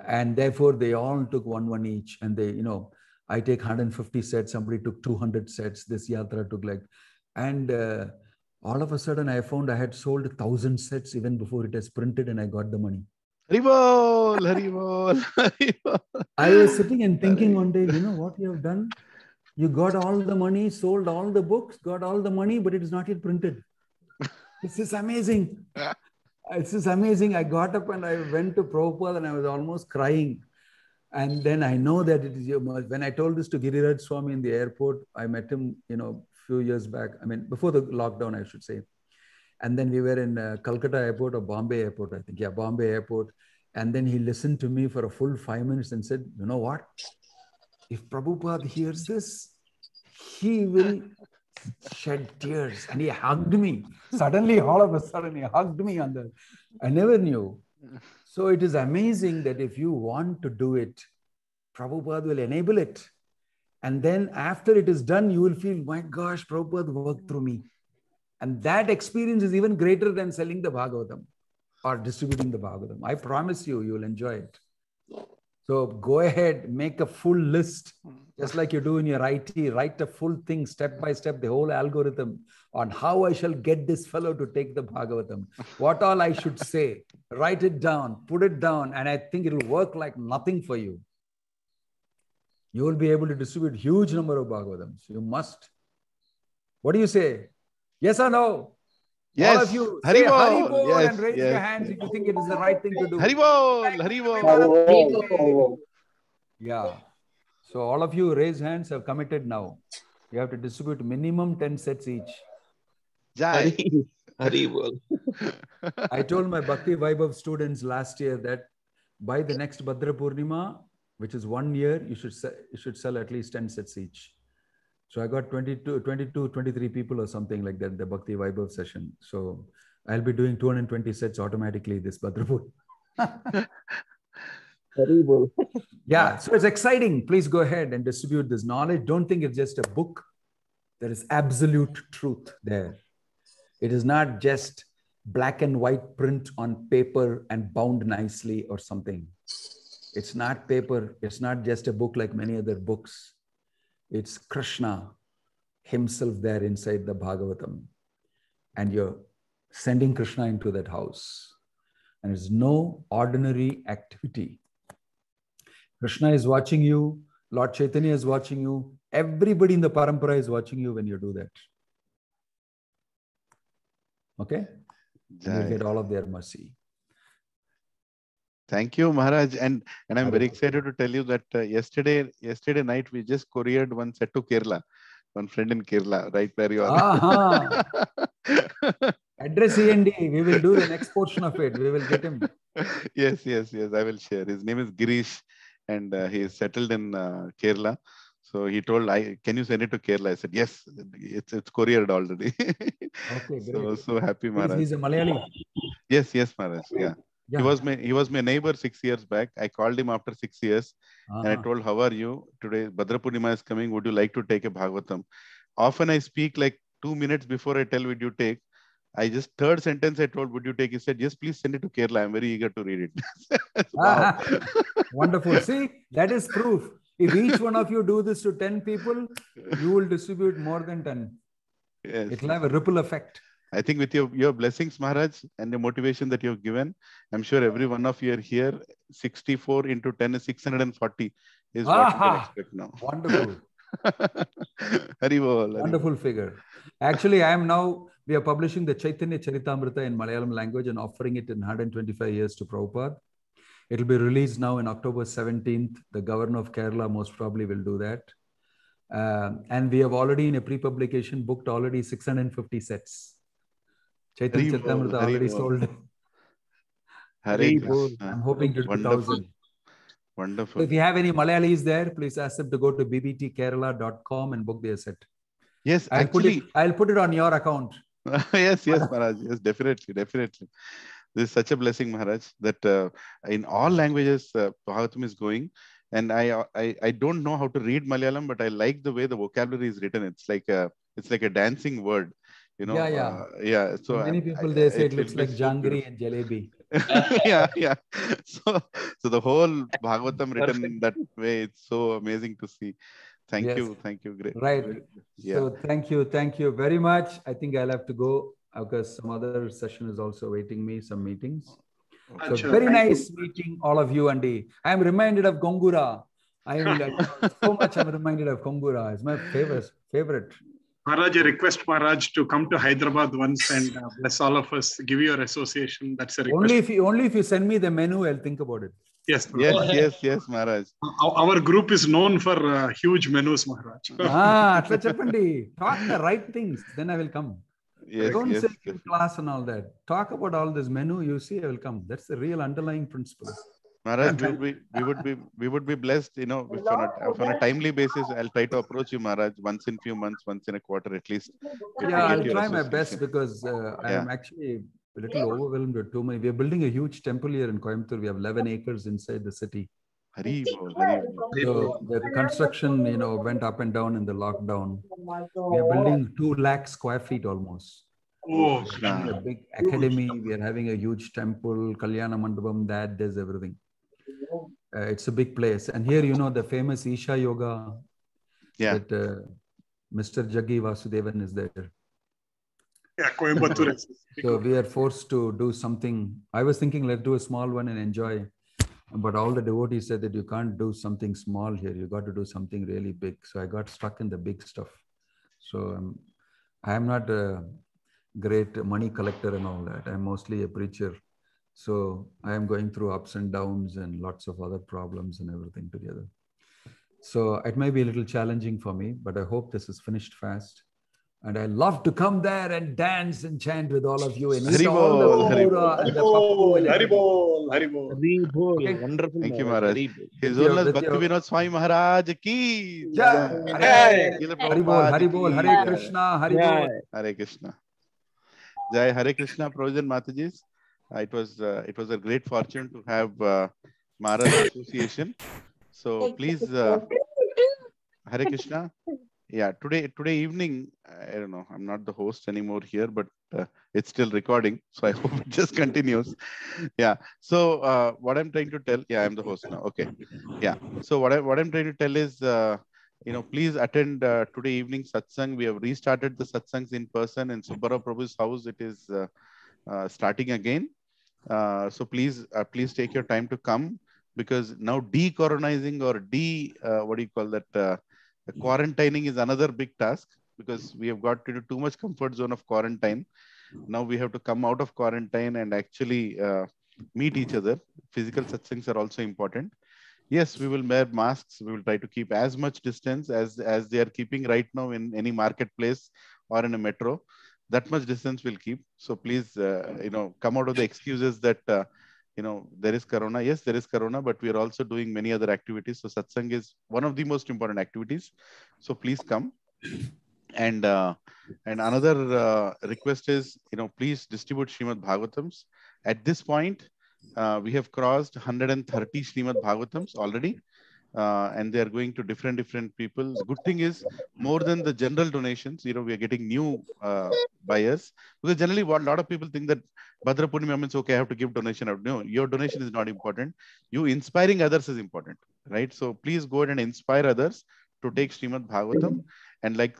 And therefore, they all took one each. And they, I take 150 sets. Somebody took 200 sets. This yatra took and all of a sudden, I found I had sold 1,000 sets even before it was printed and I got the money. Haribol, Haribol, Haribol. I was sitting and thinking one day, you know what you have done? You got all the money, sold all the books, got all the money, but it is not yet printed. This is amazing. This is amazing. I got up and I went to Prabhupada and I was almost crying. And then I know that it is your, when I told this to Giriraj Swami in the airport, I met him, few years back. I mean, before the lockdown, I should say. And then we were in Calcutta airport or Bombay airport, I think. Yeah, Bombay airport. And then he listened to me for a full 5 minutes and said, you know what? If Prabhupada hears this, he will shed tears. And he hugged me. Suddenly, all of a sudden, he hugged me on the... I never knew. So it is amazing that if you want to do it, Prabhupada will enable it. And then after it is done, you will feel, my gosh, Prabhupada worked through me. And that experience is even greater than selling the Bhagavatam or distributing the Bhagavatam. I promise you, you will enjoy it. So go ahead, make a full list, just like you do in your IT, write a full thing, step by step, the whole algorithm on how I shall get this fellow to take the Bhagavatam. What all I should say, write it down, put it down, and I think it will work like nothing for you. You will be able to distribute huge number of Bhagavatams. You must. What do you say? Yes or no? Yes. All of you Haribol. say Haribol Yes, and raise your hands if you think it is the right thing to do. Haribol, Haribol. Yeah. So all of you raise hands have committed now. You have to distribute minimum 10 sets each. Jai. Haribol. I told my Bhakti Vaibhav students last year that by the next Bhadra Purnima, which is 1 year, you should sell at least 10 sets each. So I got 22, 23 people or something like that, the Bhakti Vaibhav session. So I'll be doing 220 sets automatically this Bhadrapur. Haribol. Yeah, so it's exciting. Please go ahead and distribute this knowledge. Don't think it's just a book. There is absolute truth there. It is not just black and white print on paper and bound nicely or something. It's not paper. It's not just a book like many other books. It's Krishna himself there inside the Bhagavatam. And you're sending Krishna into that house. And it's no ordinary activity. Krishna is watching you. Lord Chaitanya is watching you. Everybody in the parampara is watching you when you do that. Okay? You get all of their mercy. Thank you, Maharaj. And I'm very excited to tell you that yesterday night, we just couriered one set to Kerala. One friend in Kerala, right where you are. Address END. We will do the next portion of it. We will get him. Yes. I will share. His name is Girish, and he is settled in Kerala. So he told, can you send it to Kerala? I said, yes, it's couriered already. Okay, great. So happy, Maharaj. He's a Malayali. Yes, Maharaj. Yeah. He was my neighbor 6 years back. I called him after 6 years and I told, how are you? Today, Bhadra Purnima is coming. Would you like to take a Bhagavatam? Often I speak like 2 minutes before I tell, would you take? I just third sentence I told, would you take? He said, yes, please send it to Kerala. I'm very eager to read it. Wow. Wonderful. See, that is proof. If each one of you do this to 10 people, you will distribute more than 10. Yes. It will have a ripple effect. I think with your blessings, Maharaj, and the motivation that you've given, I'm sure every one of you are here. 64 into 10 is 640 is what you can expect now. Wonderful. Haribol. Wonderful figure. Actually, we are publishing the Chaitanya Charitamrita in Malayalam language and offering it in 125 years to Prabhupada. It will be released now in October 17th. The governor of Kerala most probably will do that. And we have already in a pre-publication booked already 650 sets. Chaitanya Charitamrita already sold. I'm hoping to do 1,000. Wonderful. So if you have any Malayalis there, please ask them to go to bbtkerala.com and book their set. Yes, I'll put it on your account. Yes, Maharaj. Yes, definitely. This is such a blessing, Maharaj, that in all languages Bhagavatam is going. And I don't know how to read Malayalam, but I like the way the vocabulary is written. It's like a dancing word. You know, So many people they say it looks like jangri and jalebi. Yeah. So the whole Bhagavatam written in that way, it's so amazing to see. Thank you, great. Right. Yeah. So thank you very much. I think I'll have to go because some other session is also waiting me, some meetings. So very nice meeting all of you, Andy. I am reminded of Gongura. So much I'm reminded of Gongura. It's my favorite. Maharaj, I request Maharaj to come to Hyderabad once and bless all of us. Give your association. That's a request. Only if you send me the menu, I'll think about it. Yes, Maharaj. Our group is known for huge menus, Maharaj. Talk the right things, then I will come. Don't say class and all that. Talk about all this menu, you see, I will come. That's the real underlying principle. Maharaj, we would be blessed, if on a timely basis, I'll try to approach you, Maharaj, once in few months, once in a quarter at least. I'll try my best because I am actually a little overwhelmed with too many. We are building a huge temple here in Coimbatore. We have 11 acres inside the city. Haribol. So the construction, went up and down in the lockdown. We are building 2 lakh square feet almost. Oh, a big academy. We are having a huge temple, Kalyana Mandapam, there's everything. It's a big place. And here, the famous Isha Yoga, that Mr. Jaggi Vasudevan is there. Yeah, Coimbatore. So we are forced to do something. I was thinking, let's do a small one and enjoy. But all the devotees said that you can't do something small here. You got to do something really big. So I got stuck in the big stuff. So I am not a great money collector and all that. I'm mostly a preacher. So I am going through ups and downs and lots of other problems and everything together. So it may be a little challenging for me, but I hope this is finished fast. And I love to come there and dance and chant with all of you and eat all the pura and the pappu and Haribol. Okay. Wonderful. Thank you, Maharaj. His Holiness Bhakti Vinoda Swami Maharaj ki Jai. Haribol. Hare Krishna. Haribol. Hare Krishna. Jai. Hare Krishna, Prabhuji and Matajis. It was a great fortune to have Maharaj Association. So please, Hare Krishna. Yeah, today evening, I don't know, I'm not the host anymore here, but it's still recording. So I hope it just continues. Yeah. So what I'm trying to tell, I'm the host now. Okay. Yeah. So what I'm trying to tell is, please attend today evening satsang. We have restarted the satsangs in person in Subbarao Prabhu's house. It is starting again. So please take your time to come, because now decoronizing or quarantining is another big task, because we have got into too much comfort zone of quarantine. Now we have to come out of quarantine and actually meet each other. Physical satsangs are also important. Yes, we will wear masks. We will try to keep as much distance as they are keeping right now in any marketplace or in a metro. that much distance we'll keep. So please, come out of the excuses that, there is Corona. Yes, there is Corona, but we are also doing many other activities. So satsang is one of the most important activities. So please come. And another request is, please distribute Srimad Bhagavatams. At this point, we have crossed 130 Srimad Bhagavatams already. And they are going to different people. The good thing is, more than the general donations, we are getting new buyers. Because generally, what a lot of people think that Bhadra Purnima means, okay, I have to give donation out. No, your donation is not important. You inspiring others is important, right? So please go ahead and inspire others to take Srimad Bhagavatam. And like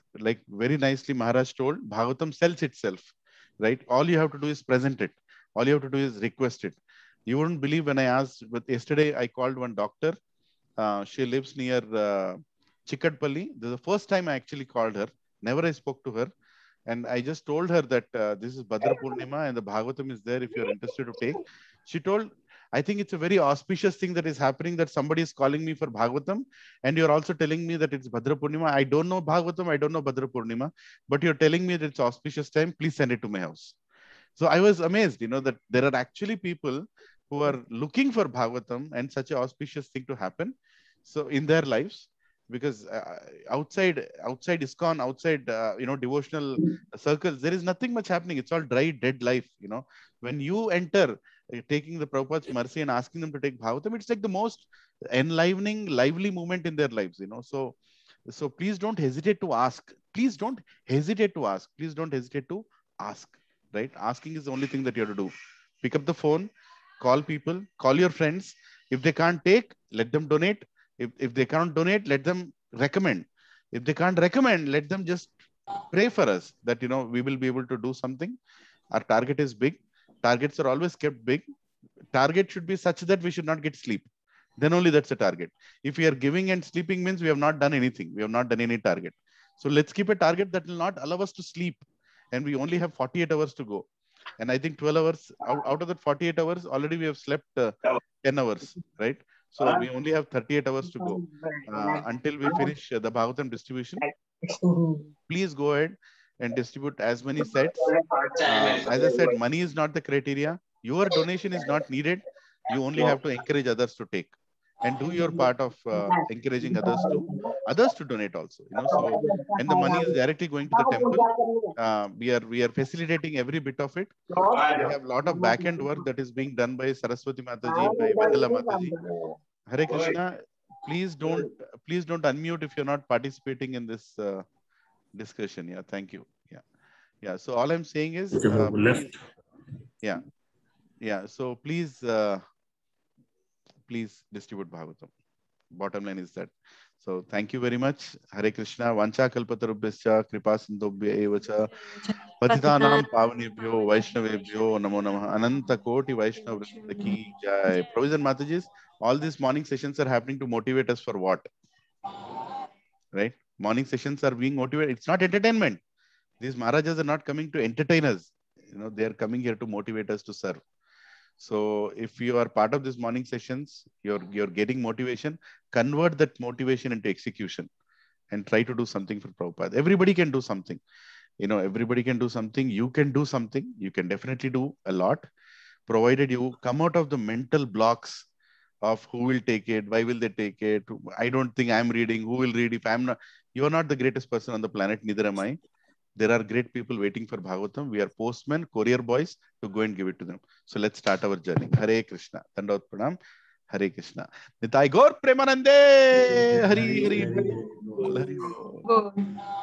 very nicely Maharaj told, Bhagavatam sells itself, right? All you have to do is present it. All you have to do is request it. You wouldn't believe when I asked, but yesterday I called one doctor. She lives near Chikadpalli. This is the first time I actually called her. Never I spoke to her. And I just told her that this is Bhadra Purnima and the Bhagavatam is there if you're interested to take. She told, I think it's a very auspicious thing that is happening, that somebody is calling me for Bhagavatam and you're also telling me that it's Bhadra Purnima. I don't know Bhagavatam, I don't know Bhadra Purnima, but you're telling me that it's auspicious time. Please send it to my house. So I was amazed, that there are actually people who are looking for Bhagavatam and such an auspicious thing to happen. So in their lives, because outside ISKCON, outside, devotional circles, there is nothing much happening. It's all dry, dead life, When you enter taking the Prabhupada's mercy and asking them to take Bhagavatam, it's like the most enlivening, lively moment in their lives, So please don't hesitate to ask. Please don't hesitate to ask. Please don't hesitate to ask, right? Asking is the only thing that you have to do. Pick up the phone, call people, call your friends. If they can't take, let them donate. If they can't donate, let them recommend. If they can't recommend, let them just pray for us that, we will be able to do something. Our target is big. Targets are always kept big. Target should be such that we should not get sleep. Then only that's a target. If we are giving and sleeping means we have not done anything. We have not done any target. So let's keep a target that will not allow us to sleep. And we only have 48 hours to go. And I think 12 hours, out of that 48 hours, already we have slept 10 hours, right? So we only have 38 hours to go until we finish the Bhagavatam distribution. Please go ahead and distribute as many sets. As I said, money is not the criteria. Your donation is not needed. You only have to encourage others to take and do your part of encouraging others to donate also. So, and the money is directly going to the temple. We are facilitating every bit of it. We have a lot of back-end work that is being done by Saraswati Mataji, by Vendala Mataji. Hare Krishna. Please don't unmute if you're not participating in this discussion. Yeah, thank you. Yeah. So all I'm saying is, please, So please distribute Bhagavatam. Bottom line is that. So thank you very much. Hare Krishna. Vancha kalpatarubhyascha kripa sindhobhya evacha patitanam pavanebhyo vaishnavebhyo namo namah. Ananta koti vaishnav vrinda ki jai. Provision Matajis, all these morning sessions are happening to motivate us for what? Right? Morning sessions are being motivated. It's not entertainment. These Maharajas are not coming to entertain us. They are coming here to motivate us to serve. So if you are part of these morning sessions, you're getting motivation, convert that motivation into execution and try to do something for Prabhupada. Everybody can do something. Everybody can do something. You can do something. You can definitely do a lot, provided you come out of the mental blocks of who will take it, why will they take it? I don't think I'm reading. Who will read if I'm not? You're not the greatest person on the planet, neither am I. There are great people waiting for Bhagavatam. We are postmen, courier boys to go and give it to them. So let's start our journey. Hare Krishna. Dandavat Pranam. Hare Krishna. Nitai Gaur Premanande. Hari Hari. Hari.